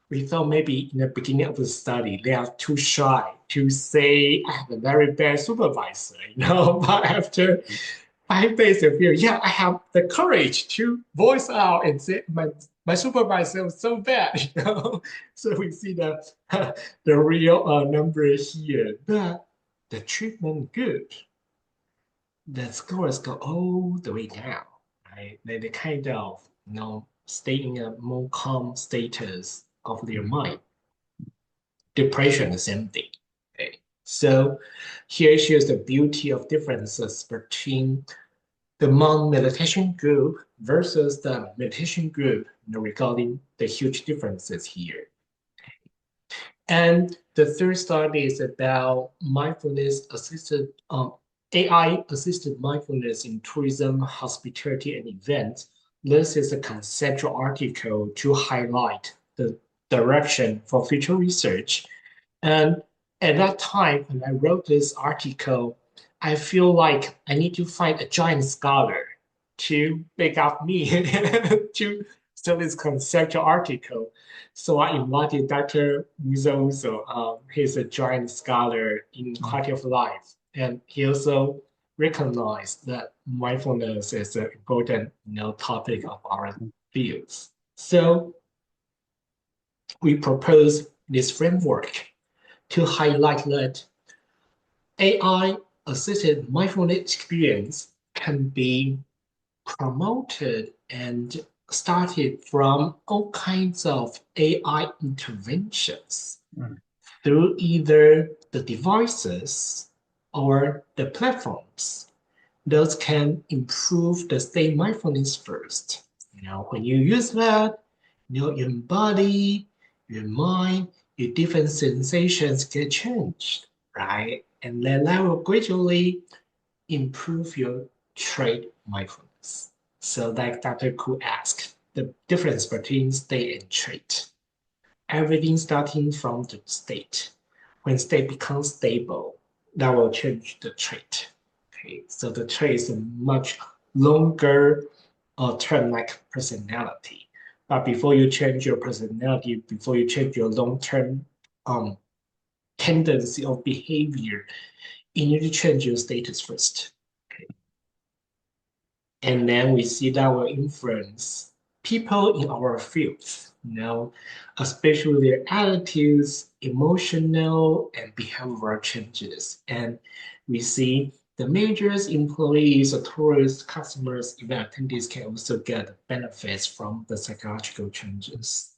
We thought maybe in the beginning of the study they are too shy to say I have a very bad supervisor, but after 5 days of fear, yeah, I have the courage to voice out and say my supervisor was so bad, So we see the the real number here. But the treatment good, the scores go all the way down, right? They kind of stay in a more calm status of their mind. Depression, the same thing. Okay. So here shows the beauty of differences between the Hmong meditation group versus the meditation group regarding the huge differences here. And the third study is about mindfulness assisted AI assisted mindfulness in tourism, hospitality, and events. This is a conceptual article to highlight the direction for future research. And at that time, when I wrote this article, I feel like I need to find a giant scholar to back up me to study this conceptual article. So I invited Dr. Muzo. He's a giant scholar in quality of life, and he also recognized that mindfulness is an important, topic of our fields. So we propose this framework to highlight that AI-assisted mindfulness experience can be promoted and started from all kinds of AI interventions through either the devices or the platforms. Those can improve the state mindfulness first. When you use that, your body, your mind, your different sensations get changed, right? And then that will gradually improve your trait mindfulness. So like Dr. Ku asked, the difference between state and trait. Everything starting from the state. When state becomes stable, that will change the trait. Okay, so the trait is a much longer term like personality. But before you change your personality, before you change your long-term tendency of behavior, you need to change your status first. Okay. And then we see that will influence people in our fields, especially their attitudes, emotional and behavioral changes. And we see the managers, employees, tourists, customers, event attendees can also get benefits from the psychological changes.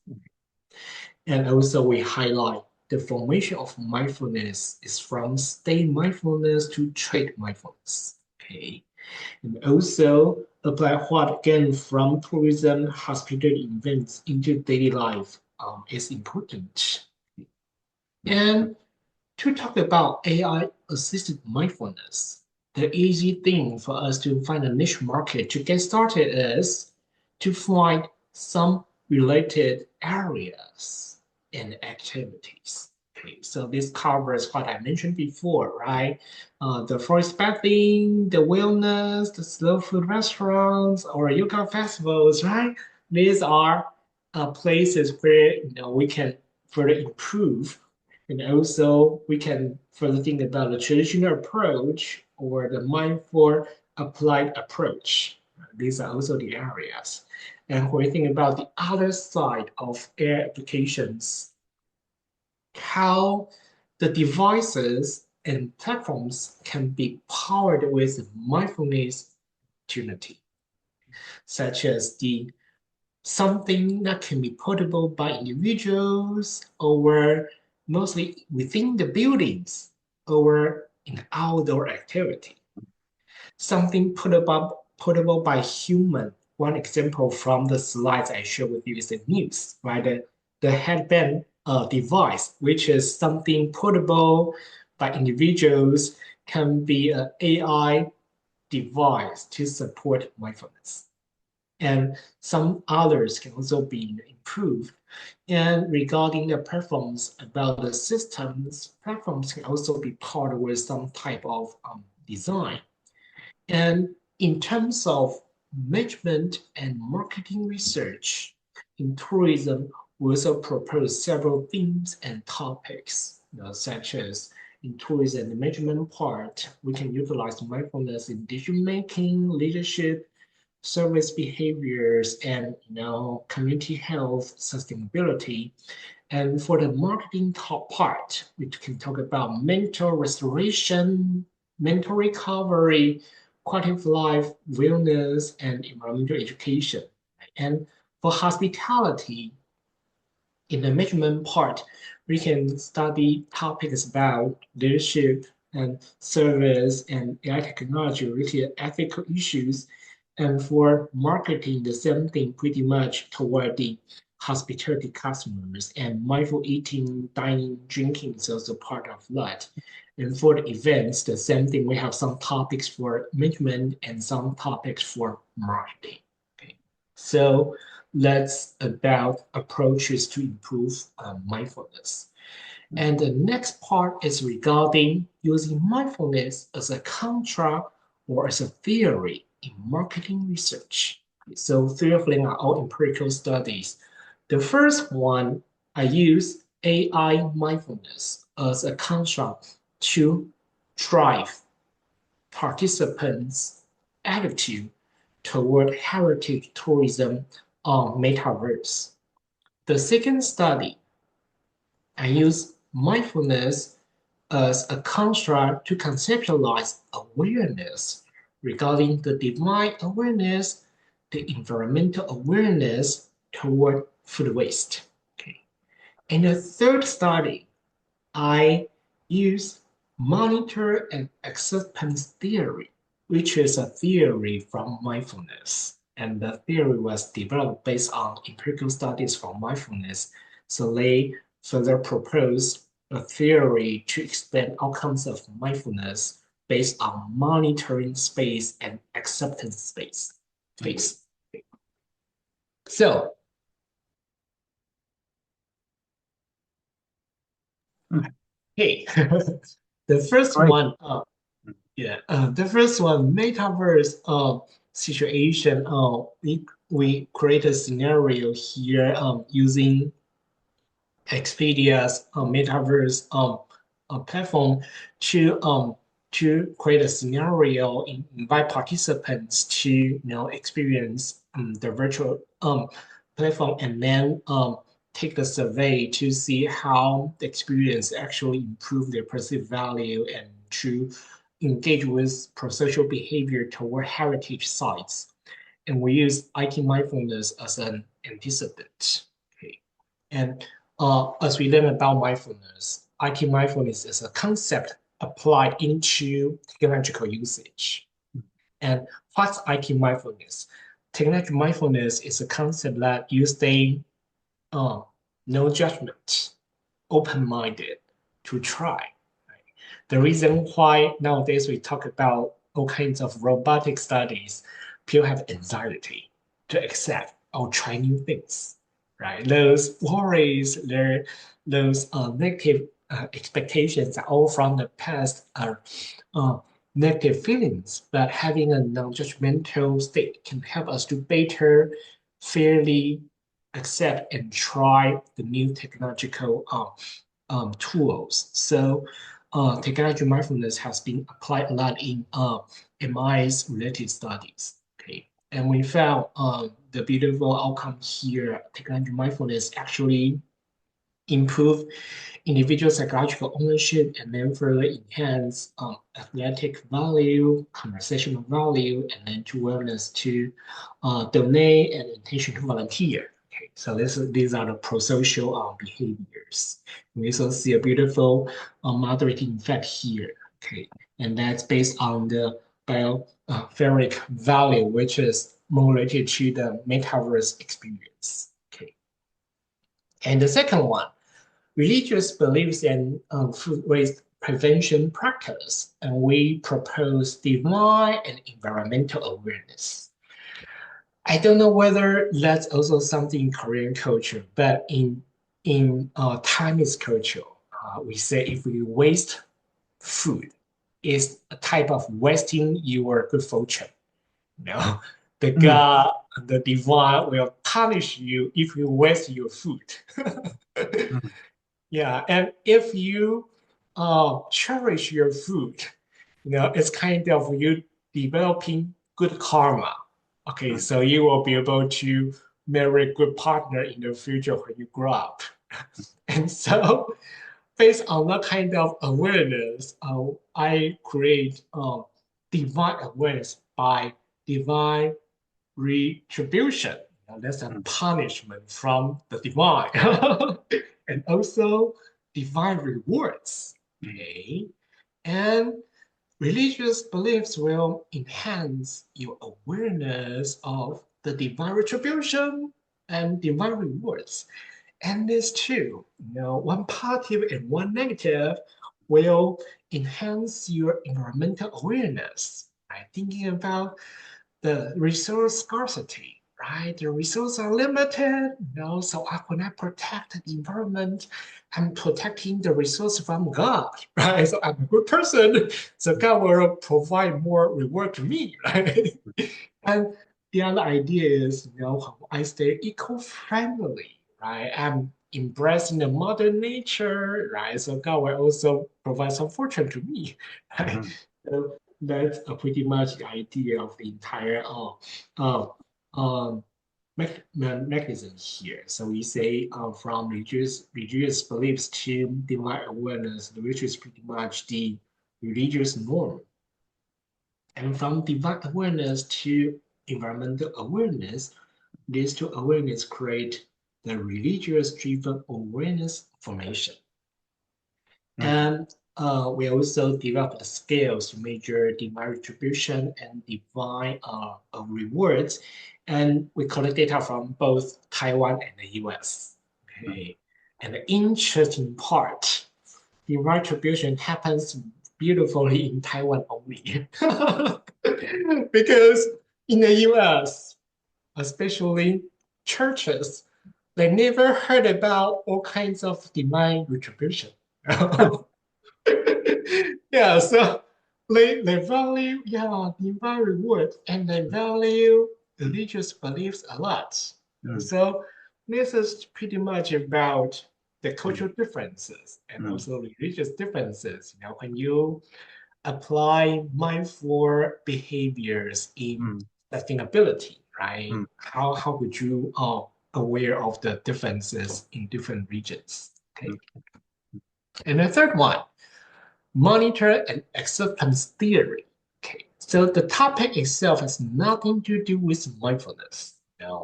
And also we highlight the formation of mindfulness is from state mindfulness to trait mindfulness. Okay. And also apply what gained from tourism, hospitality events into daily life is important. And to talk about AI-assisted mindfulness, the easy thing for us to find a niche market to get started is to find some related areas and activities. Okay, so this covers what I mentioned before, right? The forest bathing, the wellness, the slow food restaurants, or yoga festivals, right? These are places where we can further improve, and also we can further think about the traditional approach or the mindful applied approach. These are also the areas. And when we think about the other side of AI applications, how the devices and platforms can be powered with mindfulness opportunity, such as the something that can be portable by individuals or mostly within the buildings or in outdoor activity. Something portable by human. One example from the slides I shared with you is the news, right? The headband device, which is something portable by individuals, can be an AI device to support mindfulness. And some others can also be improved. And regarding the platforms about the systems, platforms can also be powered with some type of design. And in terms of management and marketing research, in tourism, we also propose several themes and topics, such as in tourism, the management part, we can utilize mindfulness in decision making, leadership, service behaviors, and community health, sustainability. And for the marketing top part, we can talk about mental restoration, mental recovery, quality of life, wellness, and environmental education. And for hospitality, in the measurement part, we can study topics about leadership and service and AI technology related ethical issues. And for marketing, the same thing pretty much toward the hospitality customers, and mindful eating, dining, drinking is also part of that. And for the events, the same thing. We have some topics for management and some topics for marketing. Okay, so that's about approaches to improve mindfulness. And the next part is regarding using mindfulness as a contra or as a theory in marketing research. So three of them are all empirical studies. The first one, I use AI mindfulness as a construct to drive participants' attitude toward heritage tourism on metaverse. The second study, I use mindfulness as a construct to conceptualize awareness regarding the divine awareness, the environmental awareness toward food waste. Okay. In the third study, I use monitor and acceptance theory, which is a theory from mindfulness. And the theory was developed based on empirical studies from mindfulness. So they further proposed a theory to explain outcomes of mindfulness based on monitoring space and acceptance space. So, hey, the first Great. one, the first one, metaverse situation. We create a scenario here using Expedia's metaverse platform to create a scenario, invite participants to experience the virtual platform, and then take the survey to see how the experience actually improve their perceived value and to engage with pro-social behavior toward heritage sites. And we use IT mindfulness as an antecedent. Okay. And as we learn about mindfulness, IT mindfulness is a concept applied into technological usage. And what's IT mindfulness? Technological mindfulness is a concept that you stay no judgment, open-minded to try. Right? The reason why nowadays we talk about all kinds of robotic studies, people have anxiety to accept or try new things, right? Those worries, those negative expectations are all from the past, are negative feelings, but having a non-judgmental state can help us to better, fairly accept and try the new technological tools. So technology mindfulness has been applied a lot in MI's related studies. Okay, and we found the beautiful outcome here. Technology mindfulness actually improve individual psychological ownership and then further enhance athletic value, conversational value, and then to willingness to donate and intention to volunteer. Okay, so these are the pro-social behaviors. We also see a beautiful moderating effect here. Okay, and that's based on the biospheric value, which is more related to the metaverse experience. Okay, and the second one, religious beliefs and food waste prevention practice, and we propose divine and environmental awareness. I don't know whether that's also something in Korean culture, but in Chinese culture, we say if we waste food, it's a type of wasting your good fortune. You know, the God, the divine will punish you if you waste your food. Yeah, and if you cherish your food, it's kind of you developing good karma. Okay, so you will be able to marry a good partner in the future when you grow up. And so, based on that kind of awareness, I create divine awareness by divine retribution. That's a punishment from the divine. And also divine rewards. Okay. And religious beliefs will enhance your awareness of the divine retribution and divine rewards. And these two, one positive and one negative, will enhance your environmental awareness. Right? Thinking about the resource scarcity, right? The resources are limited, so I cannot protect the environment. I'm protecting the resource from God, right? So I'm a good person, so God will provide more reward to me, right? And the other idea is, I stay eco-friendly, right? I'm embracing the mother nature, right? So God will also provide some fortune to me, right? Mm. So that's pretty much the idea of the entire uh, um, mechanism here. So we say from religious beliefs to divine awareness, which is pretty much the religious norm. And from divine awareness to environmental awareness, these two awareness create the religious-driven awareness formation. And we also developed scales to measure divine retribution and divine rewards. And we collect data from both Taiwan and the US. Okay. And the interesting part, divine retribution happens beautifully in Taiwan only. Because in the US, especially churches, they never heard about all kinds of divine retribution. Yeah, so they value divine reward and they value religious beliefs a lot. Mm. So this is pretty much about the cultural differences and also religious differences. When you apply mindful behaviors in sustainability, right? How would you aware of the differences in different regions? Okay. And the third one, monitor and acceptance theory. Okay, so the topic itself has nothing to do with mindfulness.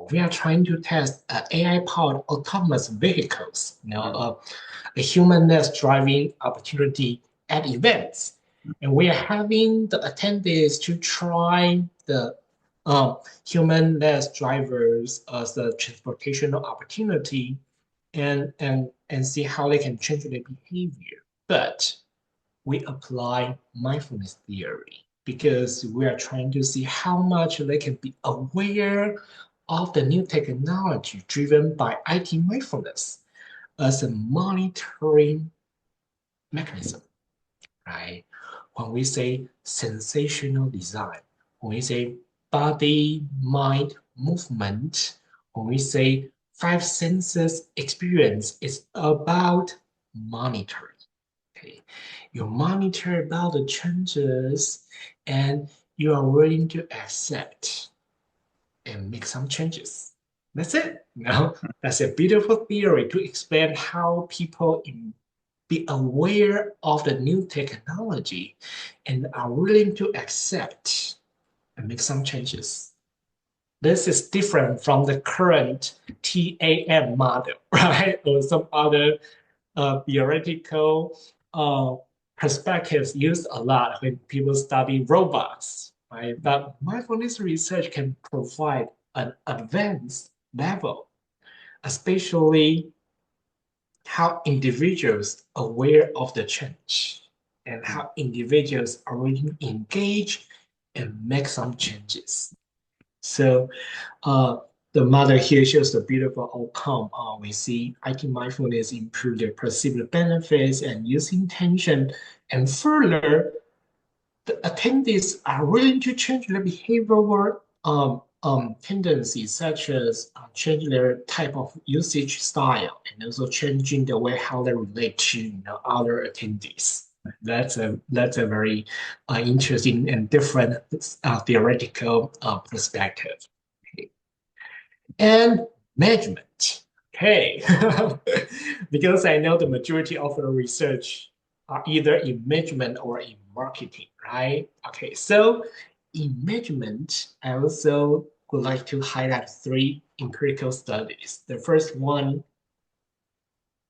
We are trying to test AI-powered autonomous vehicles, a human-less driving opportunity at events. And we are having the attendees to try the human-less drivers as a transportational opportunity and see how they can change their behavior. But we apply mindfulness theory because we are trying to see how much they can be aware of the new technology driven by IT mindfulness as a monitoring mechanism, right? When we say sensational design, when we say body, mind, movement, when we say five senses experience, it's about monitoring. Okay, you monitor about the changes and you are willing to accept and make some changes. That's it. That's a beautiful theory to explain how people be aware of the new technology and are willing to accept and make some changes. This is different from the current TAM model, right? Or some other theoretical perspectives used a lot when people study robots, right? But mindfulness research can provide an advanced level, especially how individuals are aware of the change and how individuals are willing to engage and make some changes. So the mother here shows the beautiful outcome. We see IT mindfulness improve their perceived benefits and use intention. And further, the attendees are willing to change their behavioral tendencies, such as change their type of usage style and also changing the way how they relate to other attendees. That's a very interesting and different theoretical perspective. Okay. And management. Okay, because I know the majority of the research are either in management or in marketing, right? Okay, so in management, I also would like to highlight three empirical studies. The first one,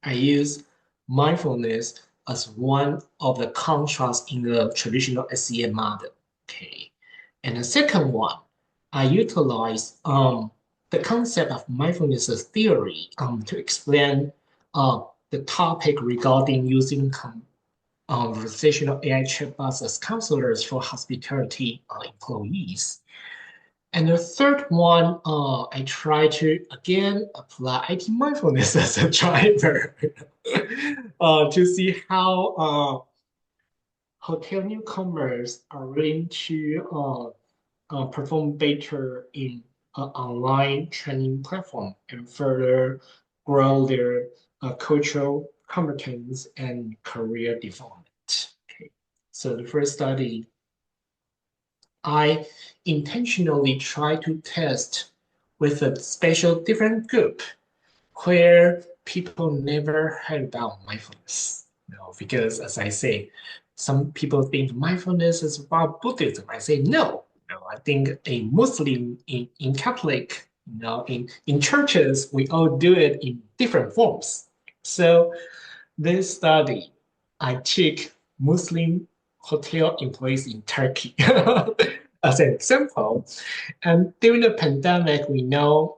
I use mindfulness as one of the contrasts in the traditional SEM model. Okay, and the second one, I utilize the concept of mindfulness theory to explain the topic regarding using conversational AI chatbots as counselors for hospitality employees. And the third one, I try to again apply IT mindfulness as a driver to see how hotel newcomers are willing to perform better in an online training platform and further grow their cultural competence and career development. Okay. So the first study, I intentionally try to test with a special different group where people never heard about mindfulness. Because as I say, some people think mindfulness is about Buddhism. I say no. I think a Muslim in Catholic, in churches, we all do it in different forms. So this study, I took Muslim hotel employees in Turkey as an example. And during the pandemic, we know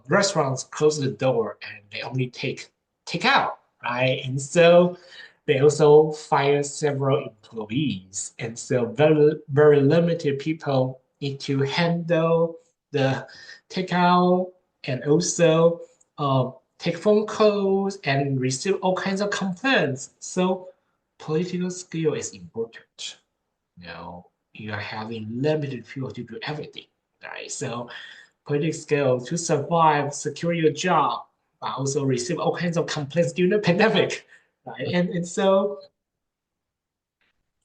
restaurants close the door and they only take out, right? And so they also fire several employees. And so very, very limited people need to handle the takeout and also take phone calls and receive all kinds of complaints. So political skill is important. You are having limited people to do everything, right? So political skill to survive, secure your job, but also receive all kinds of complaints during the pandemic, right? And so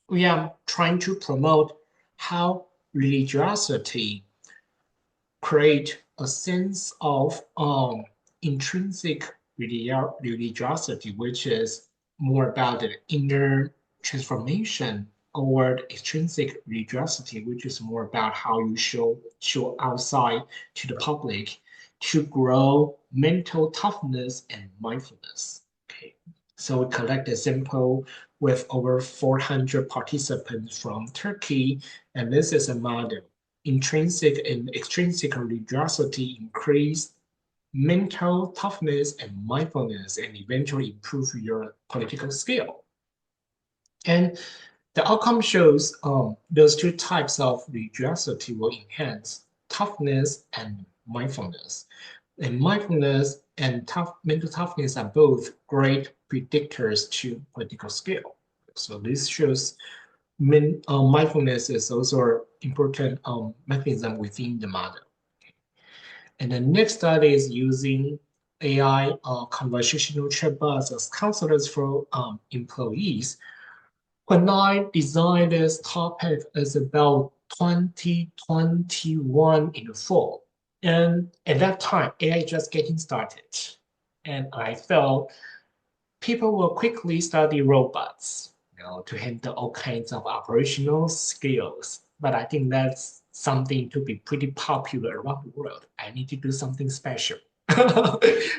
we are trying to promote how religiosity create a sense of intrinsic religiosity, which is more about the inner transformation, or extrinsic religiosity, which is more about how you show outside to the public to grow mental toughness and mindfulness. Okay, so we collect a sample with over 400 participants from Turkey, and this is a model. Intrinsic and extrinsic religiosity increase mental toughness and mindfulness and eventually improve your political skill. And the outcome shows those two types of religiosity will enhance toughness and mindfulness. And mindfulness and mental toughness are both great predictors to political skill. So this shows mindfulness is also an important mechanism within the model. And the next study is using AI conversational chatbots as counselors for employees. When I designed this topic, it's about 2021 in the fall. And at that time, AI just getting started. And I felt people will quickly study robots, to handle all kinds of operational skills. But I think that's something to be pretty popular around the world. I need to do something special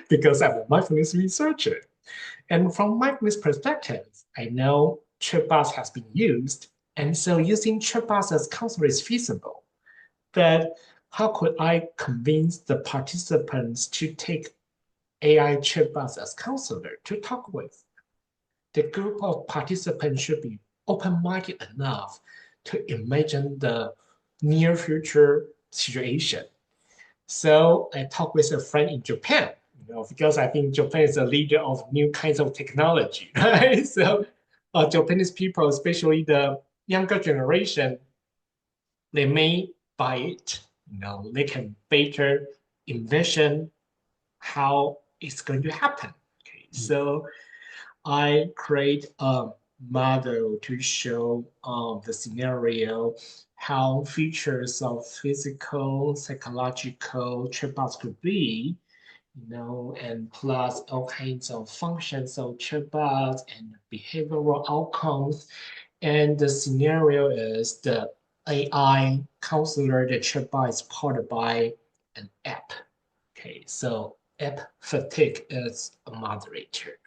because I'm a mindfulness researcher. And from mindfulness perspective, I know chatbots has been used, and so using chatbots as counselor is feasible. But how could I convince the participants to take AI chatbots as counselor to talk with? The group of participants should be open-minded enough to imagine the near future situation. So I talked with a friend in Japan, because I think Japan is a leader of new kinds of technology, right? So Japanese people, especially the younger generation, they may buy it. They can better envision how it's going to happen. Okay, so I create a model to show the scenario, how features of physical, psychological chatbots could be, and plus all kinds of functions of chatbots and behavioral outcomes. And the scenario is the AI counselor, the chatbot is powered by an app. Okay, so app fatigue is a moderator.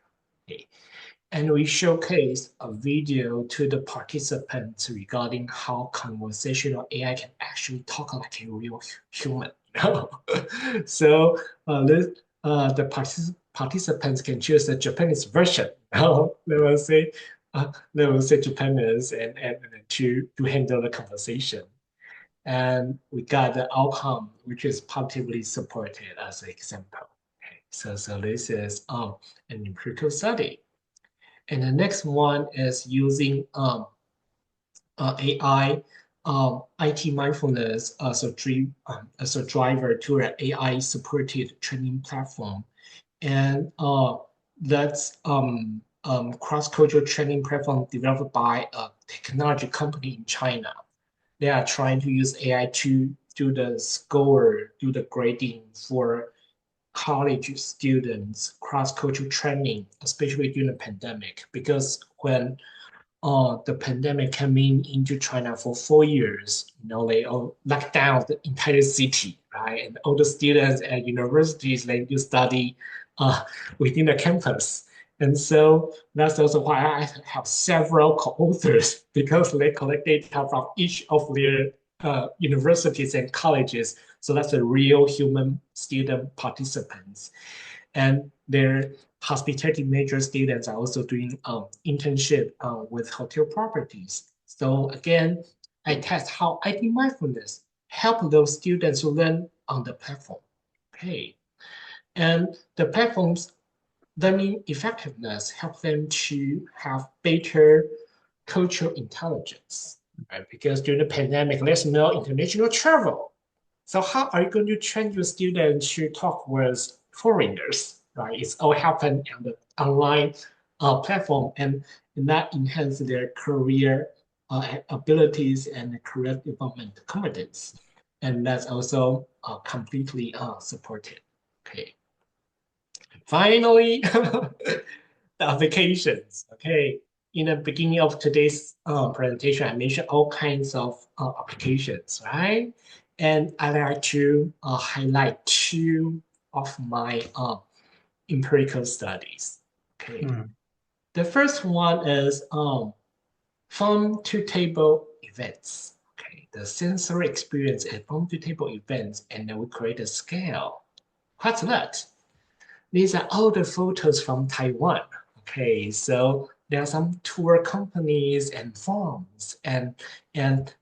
Okay. And we showcase a video to the participants regarding how conversational AI can actually talk like a real human. So the participants can choose the Japanese version. They will say Japanese and to handle the conversation. And we got the outcome, which is positively supported as an example. Okay, so this is an empirical study. And the next one is using AI, IT mindfulness as a driver to an AI-supported training platform. And that's cross-cultural training platform developed by a technology company in China. They are trying to use AI to do the grading for college students, cross-cultural training, especially during the pandemic, because when the pandemic came into China for 4 years, they all locked down the entire city, right? And all the students at universities, they do study within the campus. And so that's also why I have several co-authors because they collect data from each of their universities and colleges. So that's a real human student participants. And their hospitality major students are also doing internship with hotel properties. So again, I test how IT mindfulness help those students to learn on the platform. Okay. And the platform's learning effectiveness help them to have better cultural intelligence, right? Because during the pandemic, there's no international travel. So how are you going to train your students to talk with foreigners, right? It's all happened on the online platform, and that enhance their career abilities and career development competence. And that's also completely supported. Okay. Finally, the applications. Okay. In the beginning of today's presentation, I mentioned all kinds of applications, right? And I like to highlight two of my empirical studies. Okay. The first one is farm-to-table events. Okay. The sensory experience at farm-to-table events, and then we create a scale. What's that? These are all the photos from Taiwan. Okay, so there are some tour companies and farms and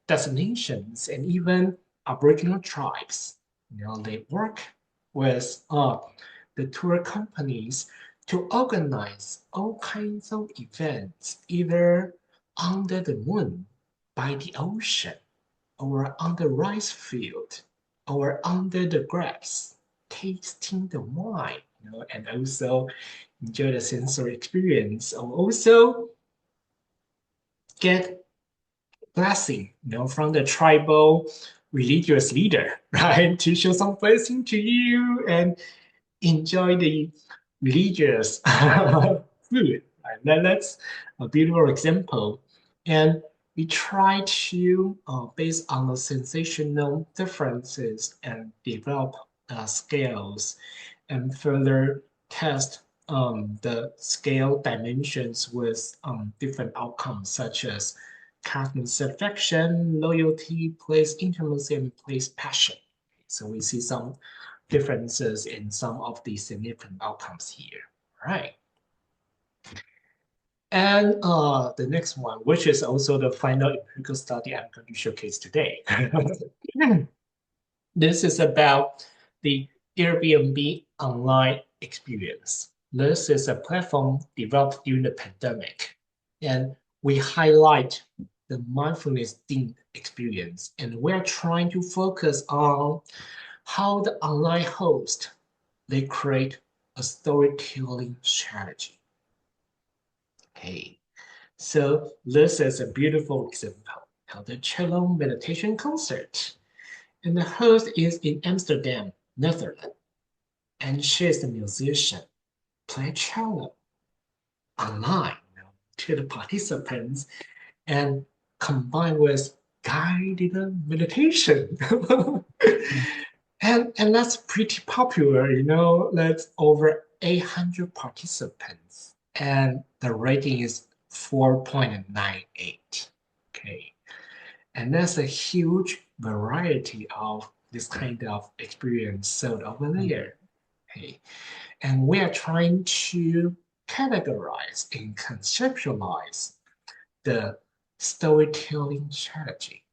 destinations and even Aboriginal tribes. They work with the tour companies to organize all kinds of events, either under the moon, by the ocean, or on the rice field, or under the grass, tasting the wine, and also enjoy the sensory experience, or also get blessing, from the tribal religious leader, right, to show some blessing to you and enjoy the religious food. Right? That's a beautiful example. And we try to, based on the sensational differences, and develop scales and further test the scale dimensions with different outcomes, such as customer satisfaction, loyalty, place intimacy, and place passion. So we see some differences in some of the significant outcomes here. All right. And the next one, which is also the final empirical study I'm going to showcase today. This is about the Airbnb online experience. This is a platform developed during the pandemic. And we highlight the mindfulness themed experience. And we're trying to focus on how the online host, they create a storytelling strategy. Okay, so this is a beautiful example of the cello meditation concert. And the host is in Amsterdam, Netherlands. And she is the musician, play cello online, to the participants and combined with guided meditation. And that's pretty popular, that's over 800 participants and the rating is 4.98. Okay, and there's a huge variety of this kind of experience sold over there. Okay, and we are trying to categorize and conceptualize the storytelling strategy.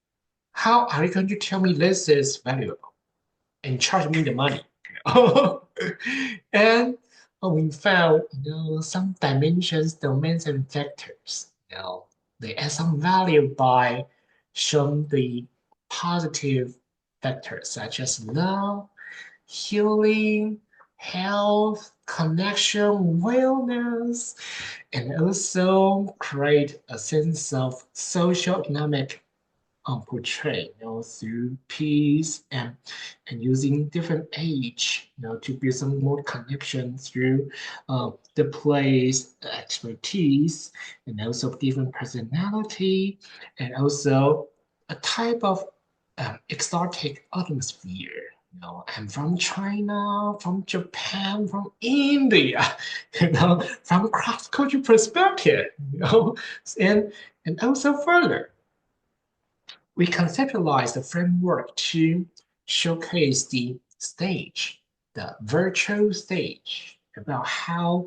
How are you going to tell me this is valuable and charge me the money? And we found, some dimensions, domains, and vectors. They add some value by showing the positive vectors such as love, healing, health, connection, wellness, and also create a sense of social economic portray, through peace and using different age, to build some more connection through the place, the expertise, and also different personality, and also a type of exotic atmosphere. I'm from China, from Japan, from India, from cross-cultural perspective, and and also further we conceptualize the framework to showcase the stage, the virtual stage, about how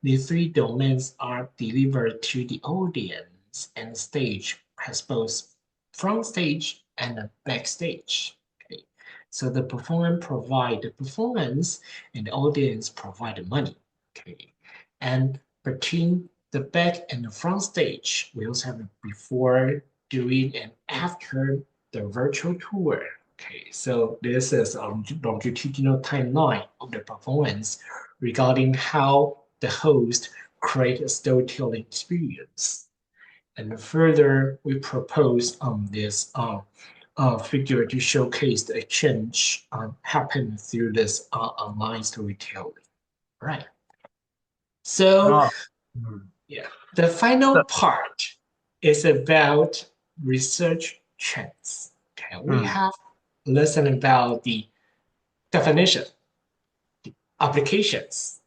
the three domains are delivered to the audience, and stage has both front stage and a backstage. Okay. So the performer provide the performance and the audience provide the money. Okay. And between the back and the front stage, we also have a before, during, and after the virtual tour. Okay, so this is a longitudinal timeline of the performance regarding how the host create a storytelling experience. And further, we propose this figure to showcase the exchange happen through this online storytelling. Right. So Oh, yeah, the final part is about research trends. Okay, we have listened about the definition, applications,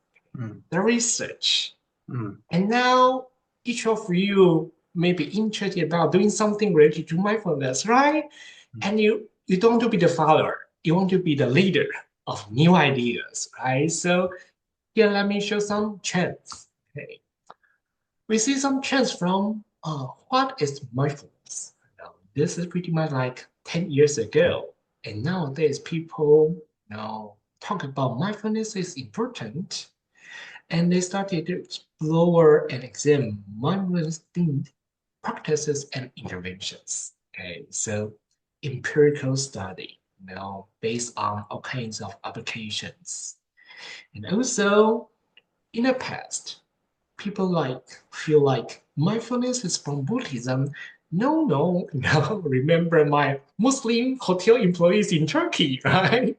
the research, and now each of you may be interested about doing something related to mindfulness, right? And you don't want to be the follower, you want to be the leader of new ideas, right? So here, let me show some trends. Okay. We see some trends from what is mindfulness. Now, this is pretty much like 10 years ago. And nowadays, people talk about mindfulness is important. And they started to explore and examine mindfulness themed practices and interventions. Okay, so empirical study, based on all kinds of applications. And also, in the past, people feel like mindfulness is from Buddhism. No, no, no. Remember my Muslim hotel employees in Turkey, right?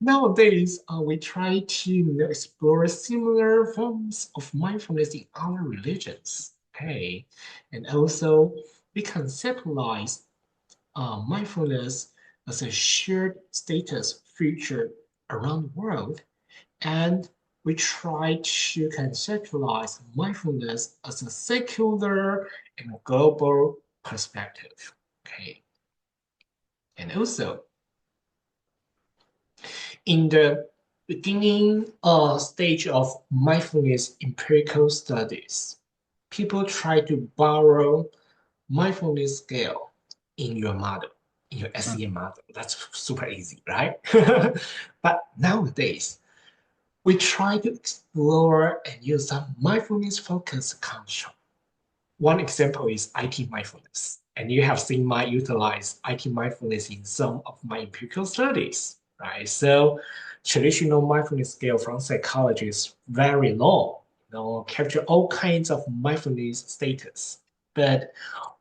Nowadays, we try to explore similar forms of mindfulness in other religions. Okay, and also we conceptualize mindfulness as a shared status feature around the world, and we try to conceptualize mindfulness as a secular and global perspective. Okay. And also, in the beginning stage of mindfulness empirical studies, people try to borrow mindfulness scale in your model, in your SEM model. That's super easy, right? But nowadays, we try to explore and use some mindfulness-focused construct. One example is IT mindfulness. And you have seen my utilize IT mindfulness in some of my empirical studies, right? So traditional mindfulness scale from psychology is very long, capture all kinds of mindfulness status. But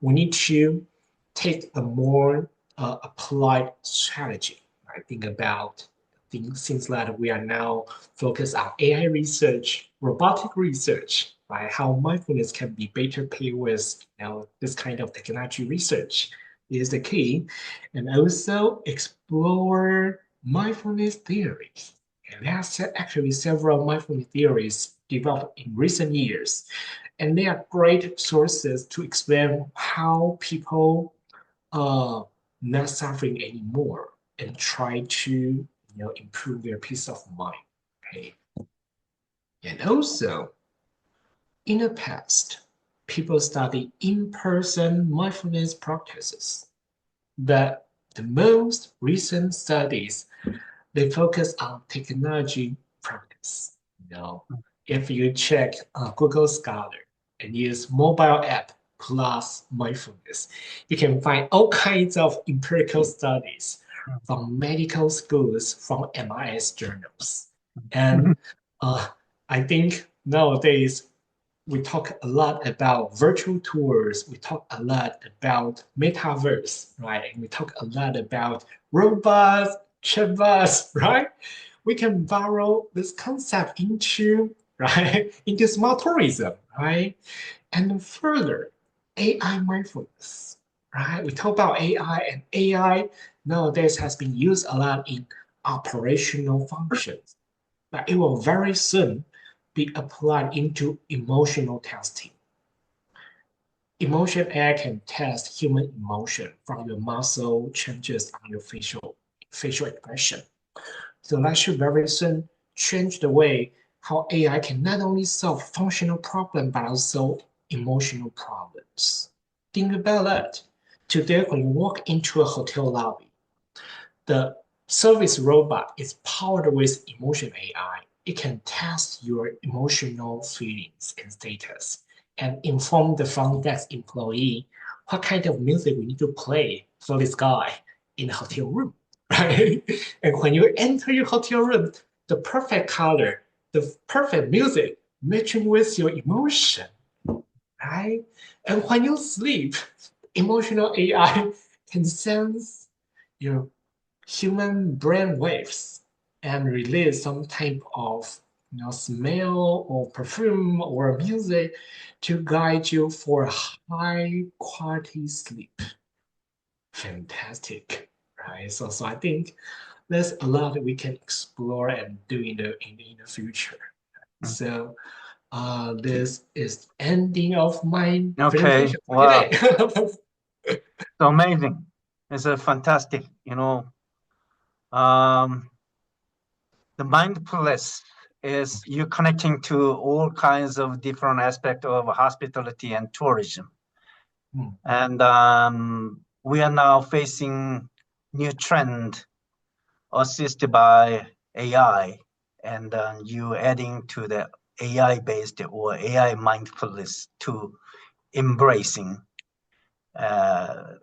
we need to take a more applied strategy, right? Think about things that we are now focused on AI research, robotic research, right? How mindfulness can be better paired with this kind of technology research is the key. And also explore mindfulness theories. And there are actually several mindfulness theories developed in recent years. And they are great sources to explain how people are not suffering anymore and try to improve their peace of mind. Okay. And also, in the past, people study in-person mindfulness practices. But the most recent studies, they focus on technology practice. If you check Google Scholar and use mobile app plus mindfulness, you can find all kinds of empirical studies from medical schools, from MIS journals. And I think nowadays we talk a lot about virtual tours. We talk a lot about metaverse, right? And we talk a lot about robots, chatbots, right? We can borrow this concept into, right, into smart tourism, right? And further, AI mindfulness, right? We talk about AI, and AI nowadays has been used a lot in operational functions, but it will very soon be applied into emotional testing. Emotion AI can test human emotion from your muscle changes on your facial expression. So that should very soon change the way how AI can not only solve functional problems but also emotional problems. Think about that. Today, when you walk into a hotel lobby, the service robot is powered with emotion AI. It can test your emotional feelings and status and inform the front desk employee what kind of music we need to play for this guy in the hotel room, right? And when you enter your hotel room, the perfect color, the perfect music matching with your emotion, right? And when you sleep, emotional AI can sense your human brain waves and release some type of smell or perfume or music to guide you for high quality sleep. Fantastic, right? So I think there's a lot that we can explore and do in the future. So this is ending of my presentation wow. today. So amazing. It's a fantastic, the mindfulness is you connecting to all kinds of different aspects of hospitality and tourism. And we are now facing new trend assisted by AI, and you adding to the AI-based or AI mindfulness to embracing the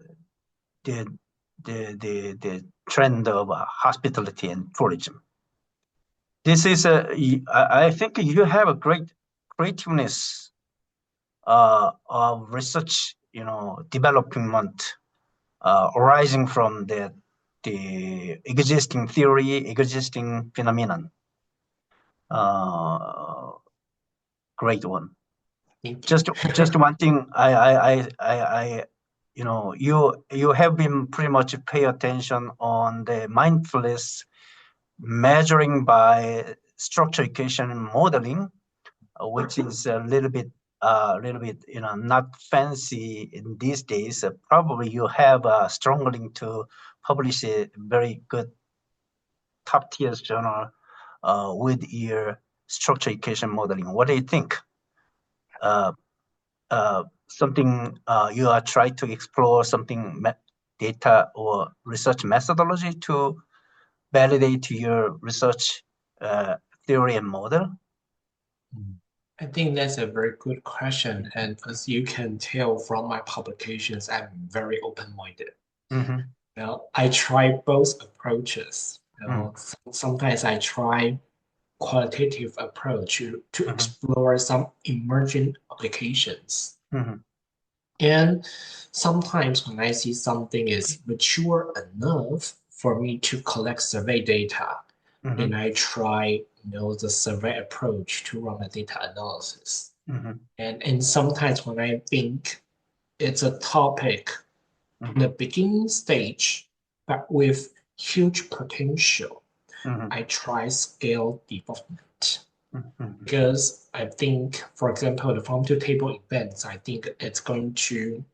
trend of hospitality and tourism. This is I think you have a great creativeness of research, development arising from the existing theory, existing phenomenon. Great one. Just one thing, you have been pretty much pay attention on the mindfulness measuring by structure equation modeling, which is a little bit, not fancy in these days. Probably you have a strong link to publish a very good top tier journal with your structure equation modeling. What do you think? Something you are trying to explore something data or research methodology to validate your research theory and model? I think that's a very good question. And as you can tell from my publications, I'm very open-minded. I try both approaches. Sometimes I try qualitative approach to explore some emerging applications. And sometimes when I see something is mature enough for me to collect survey data, then I try the survey approach to run a data analysis. And sometimes when I think it's a topic in the beginning stage, but with huge potential, I try scale development. because I think, for example, the farm-to-table events, I think it's going to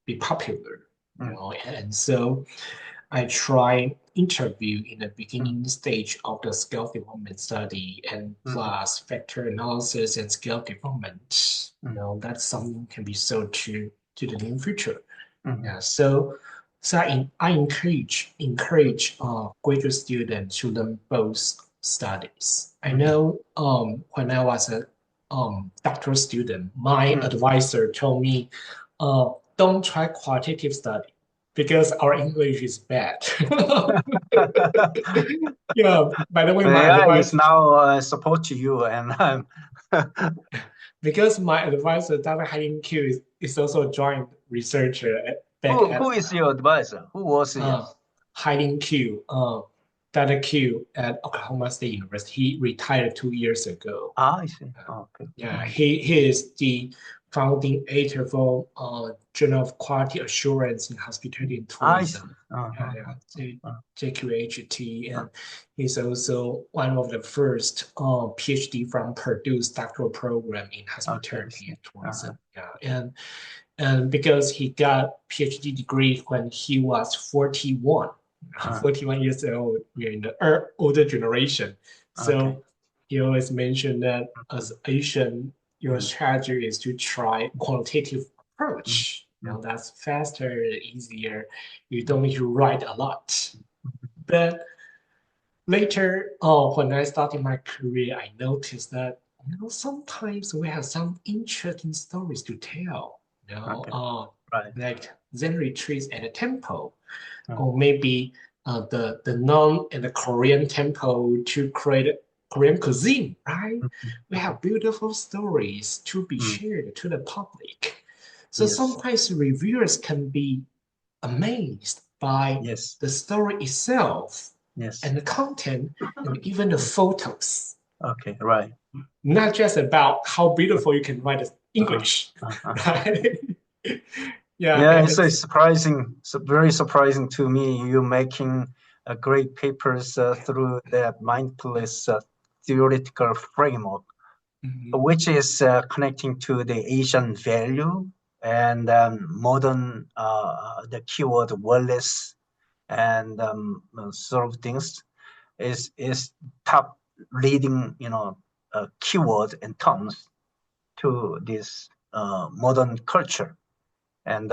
be popular, and so I try interview in the beginning stage of the skill development study and plus factor analysis and skill development. That's something can be sold to the near future. Yeah, so I encourage graduate students to learn both studies. I know when I was a doctoral student, my advisor told me, don't try qualitative study because our English is bad. Yeah, by the way, my AI is advisor, now support you, and because my advisor, Dr. Hailin Q, is also a joint researcher back who is your advisor? Who was he? Hailin Q, Dr. Q at Oklahoma State University. He retired 2 years ago. I see. Oh, okay. Yeah, he is the founding editor for Journal of Quality Assurance in Hospitality and I see. Tourism. JQHT, and he's also one of the first PhD from Purdue's doctoral program in hospitality and tourism. And because he got PhD degree when he was 41, 41 years old, we're in the older generation. So he always mentioned that as Asian, your strategy is to try quantitative approach. That's faster, easier. You don't need to write a lot. But later, when I started my career, I noticed that sometimes we have some interesting stories to tell. Like Zen retreats at a temple, or maybe the nun in the Korean temple to create Korean cuisine, right? We have beautiful stories to be shared to the public. So sometimes reviewers can be amazed by the story itself and the content and even the photos. Okay, right. Not just about how beautiful you can write English, right? Yeah, it's surprising. It's very surprising to me. You making great papers through that mindfulness theoretical framework, which is connecting to the Asian value and modern the keyword wellness and sort of things is top leading keyword and terms to this modern culture. And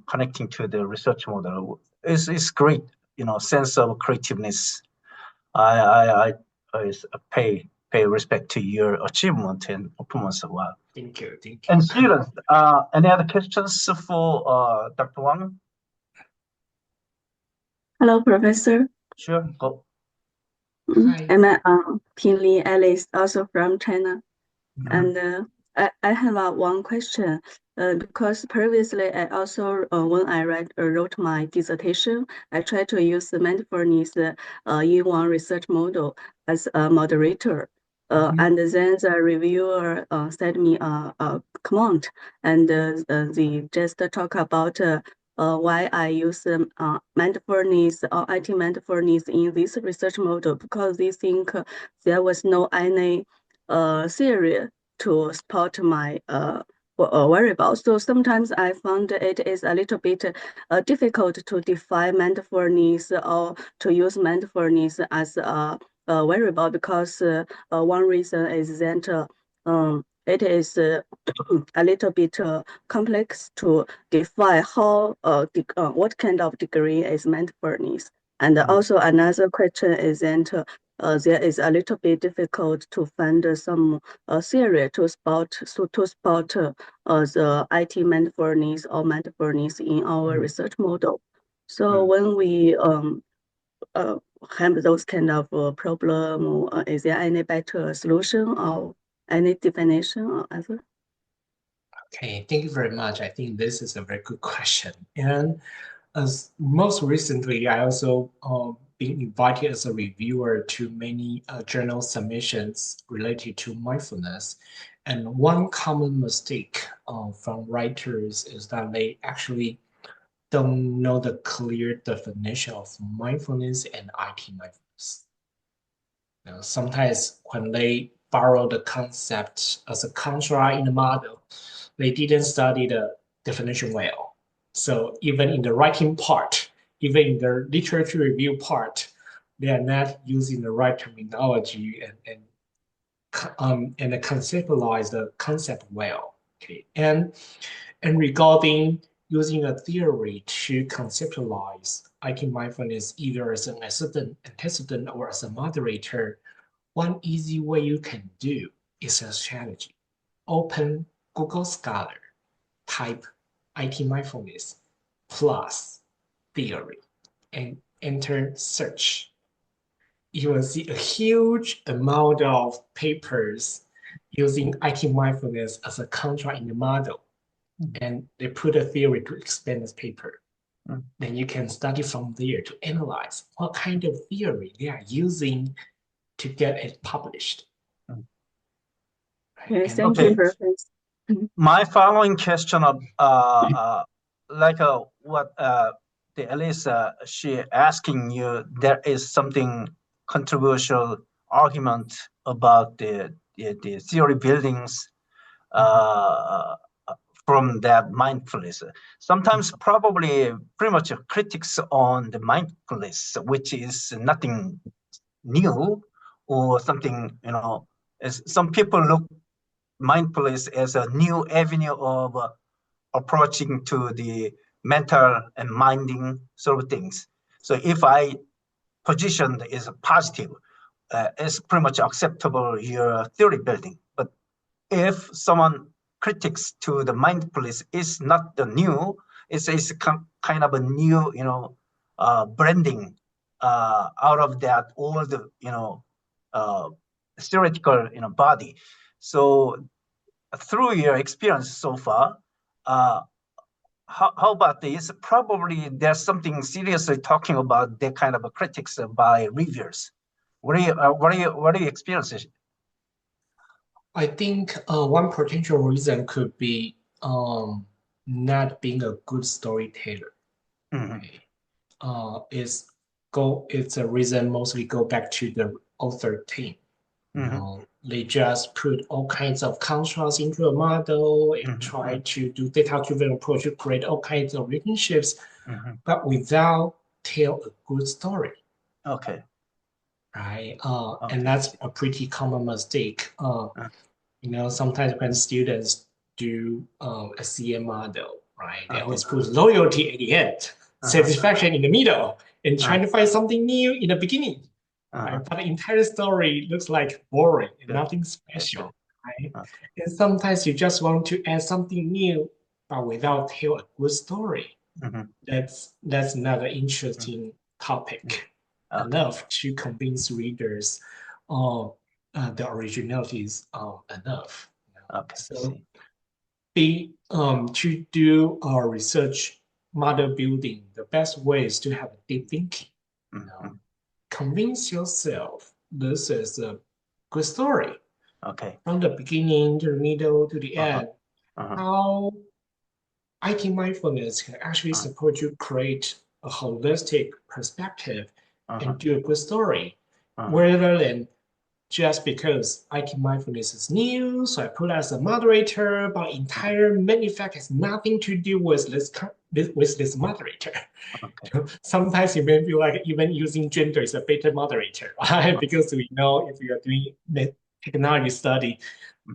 connecting to the research model is great, sense of creativeness. I pay respect to your achievement and performance as well. Thank you. And students, any other questions for Dr. Wang? Hello, Professor. Sure, go. Hi. I'm Pin Li Alice, also from China. And I have one question. Because previously I also, when I wrote my dissertation, I tried to use the mindfulness in one research model as a moderator. And then the reviewer sent me a comment, and they just talk about why I use mindfulness or IT mindfulness in this research model, because they think there was no any theory to support my variables. So sometimes I found it is a little bit difficult to define mindfulness or to use mindfulness as a variable, because one reason is that it is a little bit complex to define how what kind of degree is mindfulness. And also another question is that there is a little bit difficult to find some theory to spot the IT mindfulness or mindfulness in our research model. So when we have those kind of problem, is there any better solution or any definition or other? Okay, thank you very much. I think this is a very good question. And as most recently, I also been invited as a reviewer to many journal submissions related to mindfulness. And one common mistake from writers is that they actually don't know the clear definition of mindfulness and IT mindfulness. Sometimes when they borrow the concept as a construct in the model. They didn't study the definition well. So even in the writing part, even in the literature review part, they are not using the right terminology and conceptualize the concept well. Okay, and regarding using a theory to conceptualize IT mindfulness either as an antecedent or as a moderator, one easy way you can do is a strategy. Open Google Scholar, type IT mindfulness plus theory, and enter search. You will see a huge amount of papers using IT mindfulness as a contract in the model. And they put a theory to explain this paper. Then you can study from there to analyze what kind of theory they are using to get it published. Yes, thank you, Prof. My following question of what the Alice she asking you, there is something controversial argument about the theory buildings from that mindfulness. Sometimes probably pretty much critics on the mindfulness, which is nothing new or something, as some people look mindfulness as a new avenue of approaching to the mental and minding sort of things. So if I positioned as a positive, it's pretty much acceptable your theory building. But if someone critiques to the mindfulness is not the new, it's kind of a new, branding out of that old, theoretical, body. So through your experience so far, how about this? Probably there's something seriously talking about that kind of a critics by reviewers. What are your experiences? I think one potential reason could be not being a good storyteller. It's a reason mostly go back to the author team. They just put all kinds of constructs into a model and try to do data-driven approach to create all kinds of relationships, but without tell a good story. Okay. Right. And that's a pretty common mistake. Sometimes when students do a CM model, right, they always put loyalty at the end, satisfaction in the middle, and trying to find something new in the beginning. Right? But the entire story looks like boring and nothing special, right? And sometimes you just want to add something new, but without tell a good story. That's not an interesting topic enough to convince readers the originality is enough. So to do our research model building, the best way is to have a deep thinking. Convince yourself this is a good story. From the beginning to the middle to the end, how IT mindfulness can actually support you create a holistic perspective and do a good story, rather than just because IT mindfulness is new, so I put as a moderator, but entire main fact has nothing to do with this moderator. Sometimes you may feel like even using gender is a better moderator, right? Because we know if you are doing the technology study,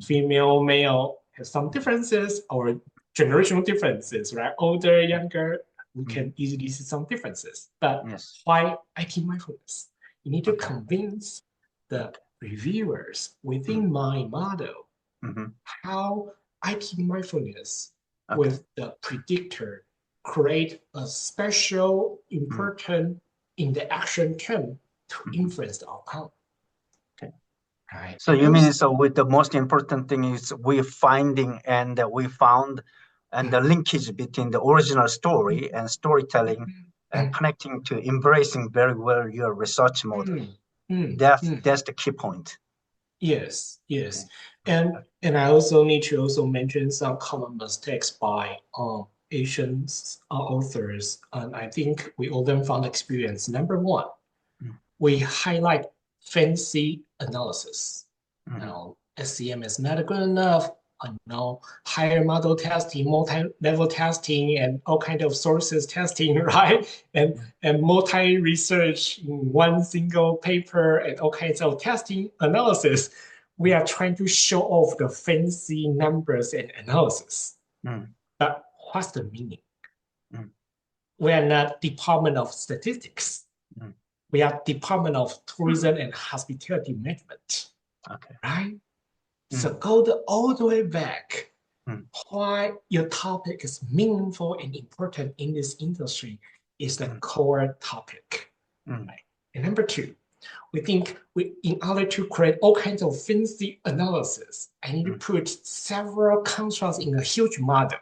female, male have some differences or generational differences, right? Older, younger, we can easily see some differences. But why IT mindfulness? You need to convince the reviewers within my model how IT mindfulness with the predictor create a special important interaction term to influence the outcome. Right. So you mean with the most important thing is we finding and we found and the linkage between the original story and storytelling and connecting to embracing very well your research model. That's the key point. Yes. And I also need to also mention some common mistakes by Asian authors, and I think we all them found experience. Number one, we highlight fancy analysis. SCM is not good enough. Higher model testing, multi-level testing, and all kinds of sources testing, right? And multi-research in one single paper and all kinds of testing analysis. We are trying to show off the fancy numbers and analysis. But what's the meaning? We are not Department of Statistics. We are Department of Tourism and Hospitality Management. Okay. Right? So go all the way back. Why your topic is meaningful and important in this industry is the core topic. Right? And number two, we think in order to create all kinds of fancy analysis, I need to put several contrasts in a huge model.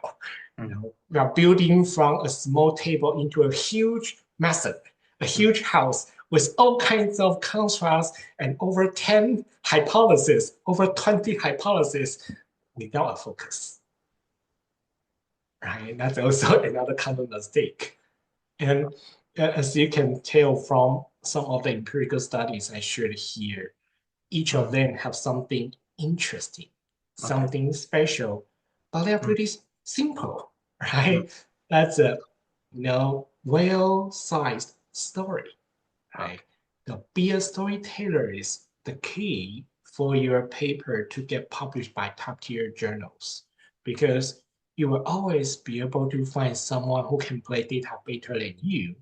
We are building from a small table into a huge method, a huge house with all kinds of contrasts and over 10 hypotheses, over 20 hypotheses without a focus. Right? That's also another common mistake. And as you can tell from some of the empirical studies I shared here, each of them have something interesting, something special, but they're pretty simple, right? That's a well-sized story, right? Be a storyteller is the key for your paper to get published by top-tier journals, because you will always be able to find someone who can play data better than you.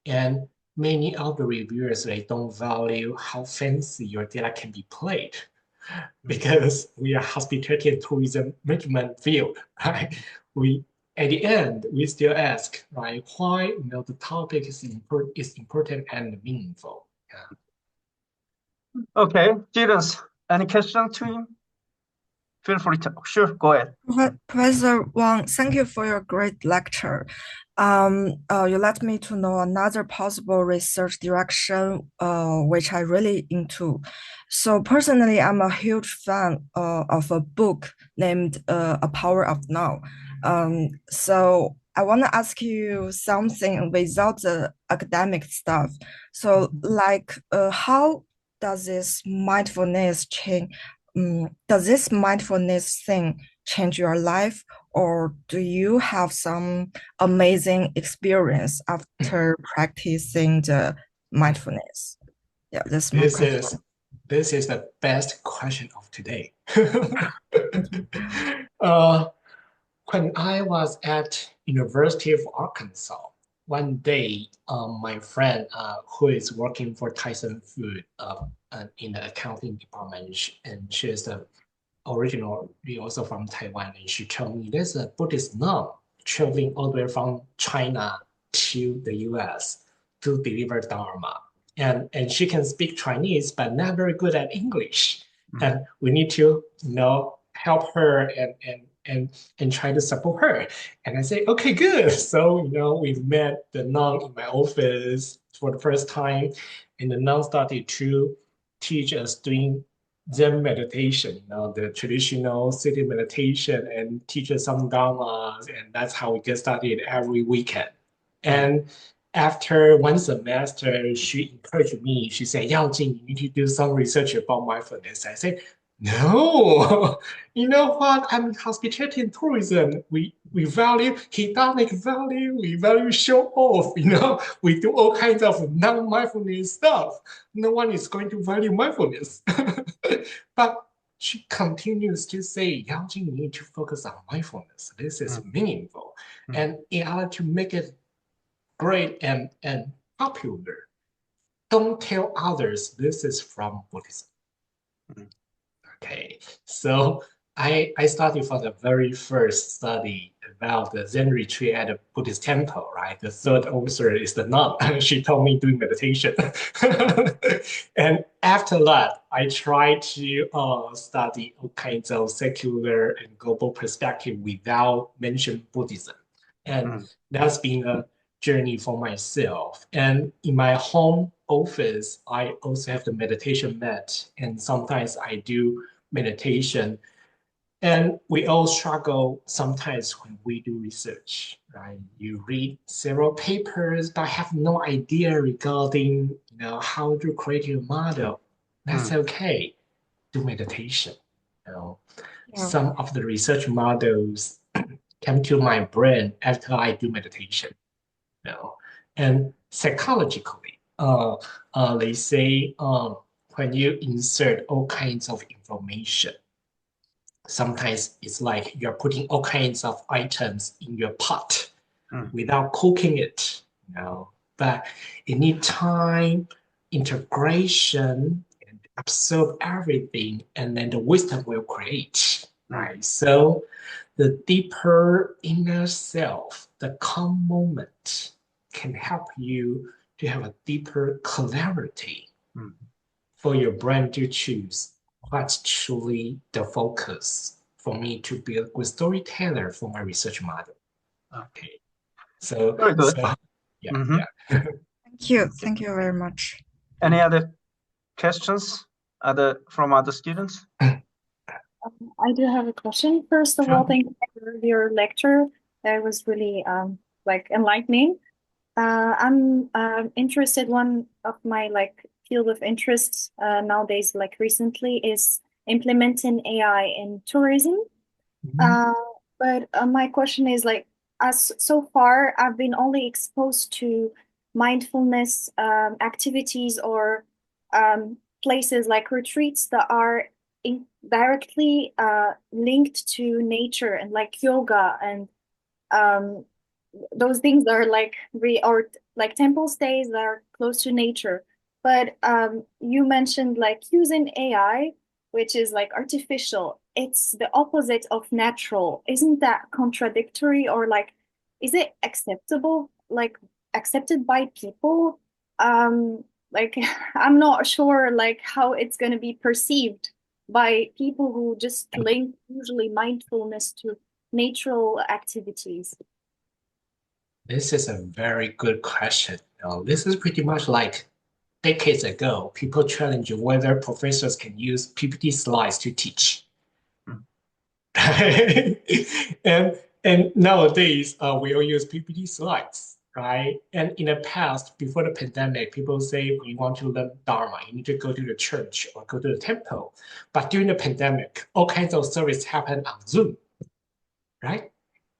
And many of the reviewers, they don't value how fancy your data can be played, because we are hospitality and tourism management field, right? At the end, we still ask, right, why the topic is important and meaningful. Okay, students, any question to him? Feel free to, sure, go ahead. Professor Wang, thank you for your great lecture. You let me to know another possible research direction, which I really into. So personally, I'm a huge fan of a book named A Power of Now. So I want to ask you something without the academic stuff. So how does this mindfulness change? Does this mindfulness thing change your life, or do you have some amazing experience after practicing the mindfulness? Yeah, that's my question. This is the best question of today. When I was at University of Arkansas, one day, my friend who is working for Tyson Food in the accounting department, and she's originally also from Taiwan, and she told me there's a Buddhist nun traveling all the way from China to the US to deliver Dharma. And she can speak Chinese, but not very good at English. And we need to help her and try to support her. And I say, okay, good. So, we've met the nun in my office for the first time, and the nun started to teach us doing Zen meditation, the traditional sitting meditation, and teach us some dharmas, and that's how we get started every weekend. And after one semester, she encouraged me. She said, Yao-Chin, you need to do some research about mindfulness. I said, no, you know what? I'm in hospitality and tourism. We value hedonic value. We value show off. We do all kinds of non-mindfulness stuff. No one is going to value mindfulness. But she continues to say, Yao-Chin, you need to focus on mindfulness. This is meaningful. And in order to make it great and popular, don't tell others this is from Buddhism. Okay, so I started from the very first study about the Zen retreat at a Buddhist temple, right? The third officer is the nun. She told me doing meditation. And after that, I tried to study all kinds of secular and global perspective without mentioning Buddhism. And that's been a journey for myself. And in my home office, I also have the meditation mat, and sometimes I do meditation. And we all struggle sometimes when we do research, right? You read several papers but have no idea regarding how to create your model. That's okay. do meditation. Yeah. Some of the research models come to my brain after I do meditation. And psychologically, they say when you insert all kinds of information, sometimes it's like you're putting all kinds of items in your pot without cooking it. But you need time, integration, and absorb everything, and then the wisdom will create. Right. So the deeper inner self, the calm moment, can help you to have a deeper clarity for your brain to choose what's truly the focus for me to be a good storyteller for my research model. Okay. So very good. Yeah. Thank you. Thank you very much. Any other questions from other students? I do have a question. First of all, thank you for your lecture. That was really like enlightening. I'm interested. One of my field of interests nowadays, like recently, is implementing AI in tourism. But my question is as so far I've been only exposed to mindfulness activities or places like retreats that are directly linked to nature and like yoga and those things that are or temple stays that are close to nature. But you mentioned using AI, which is artificial. It's the opposite of natural. Isn't that contradictory, or is it acceptable, accepted by people? I'm not sure how it's going to be perceived by people who just link usually mindfulness to natural activities. This is a very good question. This is pretty much like decades ago, people challenged whether professors can use PPT slides to teach. and nowadays, we all use PPT slides, right? And in the past, before the pandemic, people say, when you want to learn Dharma, you need to go to the church or go to the temple. But during the pandemic, all kinds of service happen on Zoom, right?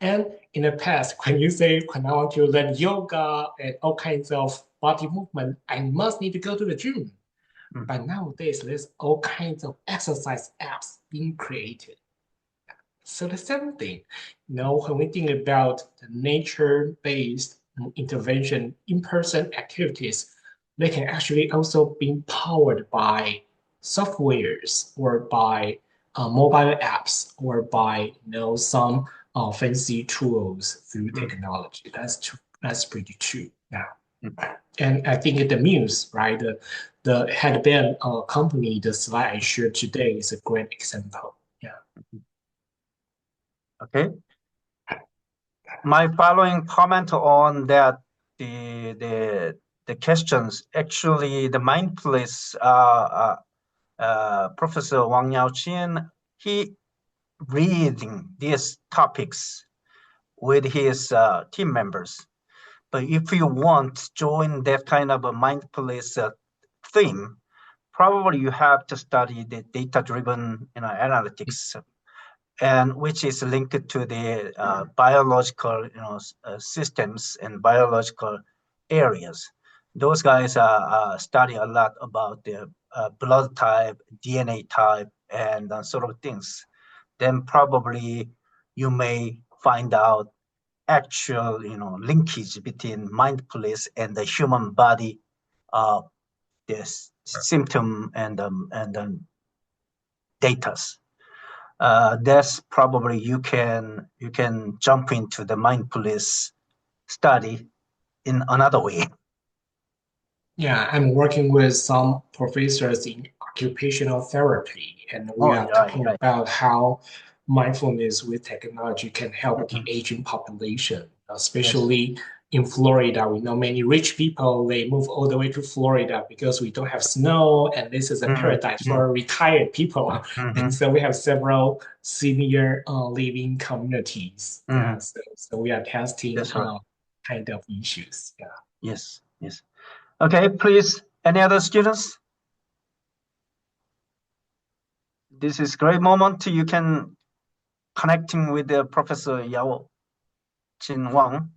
And in the past, when you say, when I want to learn yoga and all kinds of body movement, I must need to go to the gym. But nowadays, there's all kinds of exercise apps being created. So the same thing, when we think about the nature-based intervention, in-person activities, they can actually also be powered by softwares or by mobile apps or by some fancy tools through technology. That's pretty true. Yeah. And I think the Muse, right, the headband company, the slide I shared today is a great example. Yeah. Okay. My following comment on that, the questions, actually, the mindfulness Professor Wang Yao-Chin, he reading these topics with his team members. But if you want to join that kind of a mindfulness theme, probably you have to study the data-driven analytics, and which is linked to the biological systems and biological areas. Those guys study a lot about the blood type, DNA type, and sort of things. Then probably you may find out actual linkage between mindfulness and the human body, this symptom and datas. That's probably you can jump into the mindfulness study in another way. Yeah, I'm working with some professors in occupational therapy, and we are talking about how mindfulness with technology can help the aging population, especially in Florida. We know many rich people, they move all the way to Florida because we don't have snow, and this is a paradise for retired people. And so we have several senior living communities. So we are testing kind of issues. Yeah. Yes. Okay, please, any other students? this is great moment. You can connecting with the Professor Yao-Chin Wang.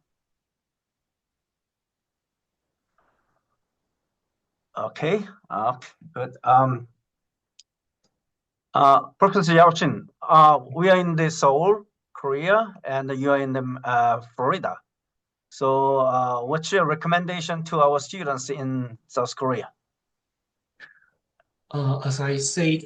Okay, good. Professor Yao-Chin, we are in the Seoul, Korea, and you are in the Florida. So what's your recommendation to our students in South Korea? As I said,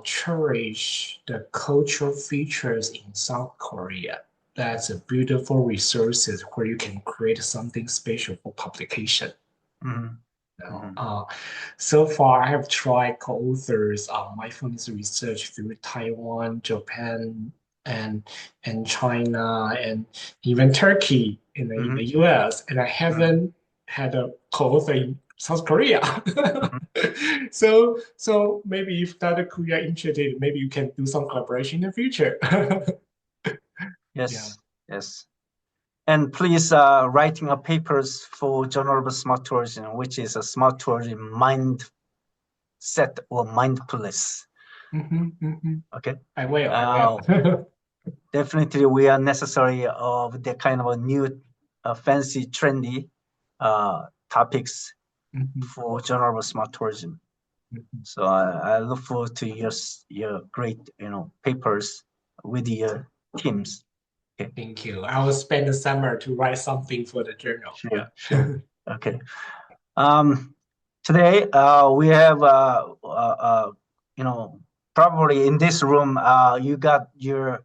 cherish the cultural features in South Korea. That's a beautiful resources where you can create something special for publication. Mhm. So far, I have tried co-authors mindfulness research through Taiwan, Japan, and China, and even Turkey in the US, and I haven't had a co-author in South Korea. So maybe if Dr. Korea interested, maybe you can do some collaboration in the future. Yes, yes. And please writing up papers for Journal of Smart Tourism, which is a smart tourism mindset or mindfulness. Okay. I will. Definitely, we are necessary of the kind of a new, fancy, trendy topics for Journal of Smart Tourism. So I look forward to your great papers with your teams. Okay. Thank you. I will spend the summer to write something for the journal. Sure. Okay. Today we have probably in this room you got your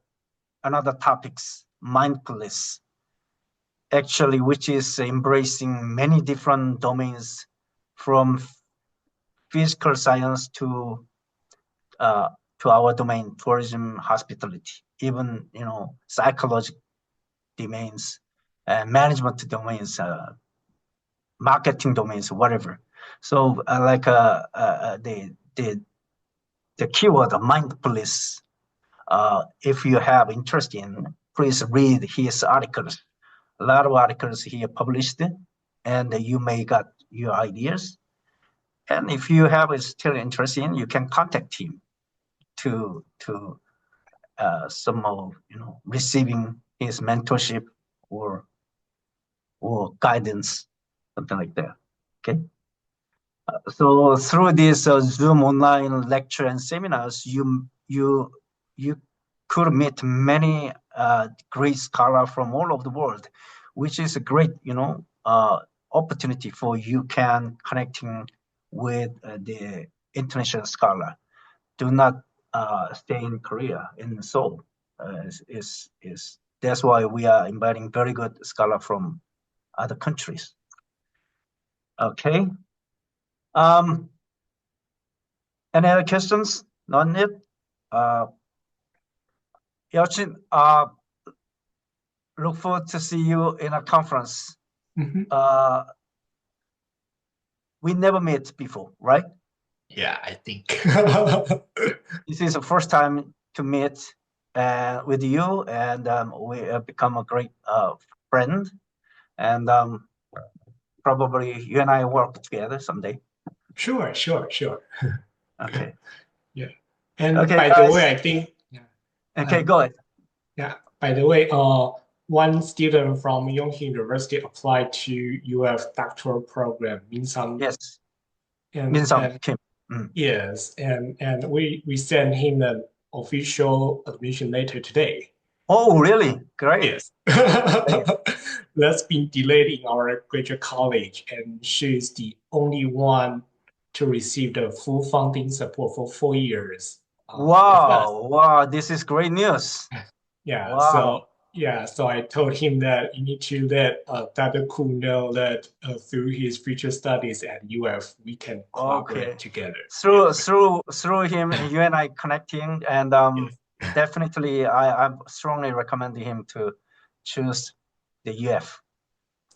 another topics, mindfulness, actually, which is embracing many different domains from physical science to our domain, tourism, hospitality, even psychological domains, management domains, marketing domains, whatever. So the keyword mindfulness. If you have interest in, please read his articles. A lot of articles he published, and you may got your ideas. And if you have still interest in, you can contact him to some of receiving his mentorship or guidance, something like that. Okay. So through this Zoom online lecture and seminars, you could meet many great scholars from all over the world, which is a great opportunity for you can connecting with the international scholar. Do not stay in Korea in Seoul. Is that's why we are inviting very good scholar from other countries. Okay. Any other questions? None yet. Yao-Chin, look forward to see you in a conference. We never met before, right? Yeah, I think. This is the first time to meet with you, and we have become a great friend. And probably you and I work together someday. Sure. Okay. Yeah. And okay, by guys. the way, I think. Okay, go ahead. Yeah. By the way, one student from Yonsei University applied to UF doctoral program, Min-Sam. Yes. Min-Sam Kim. Yes, and we sent him an official admission letter today. Oh, really? Great. Yes. That's been delayed in our graduate college, and she's the only one to receive the full funding support for 4 years. Wow, this is great news. Yeah, wow. So I told him that you need to let Dr. Ku know that through his future studies at UF, we can collaborate together. Through him, you and I connecting, and definitely I strongly recommend him to choose the UF.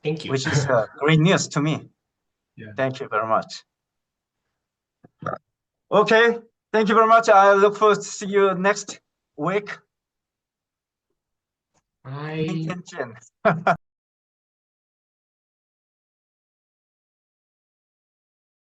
Thank you. Which is great news to me. Yeah. Thank you very much. Okay, thank you very much. I look forward to see you next week. Bye.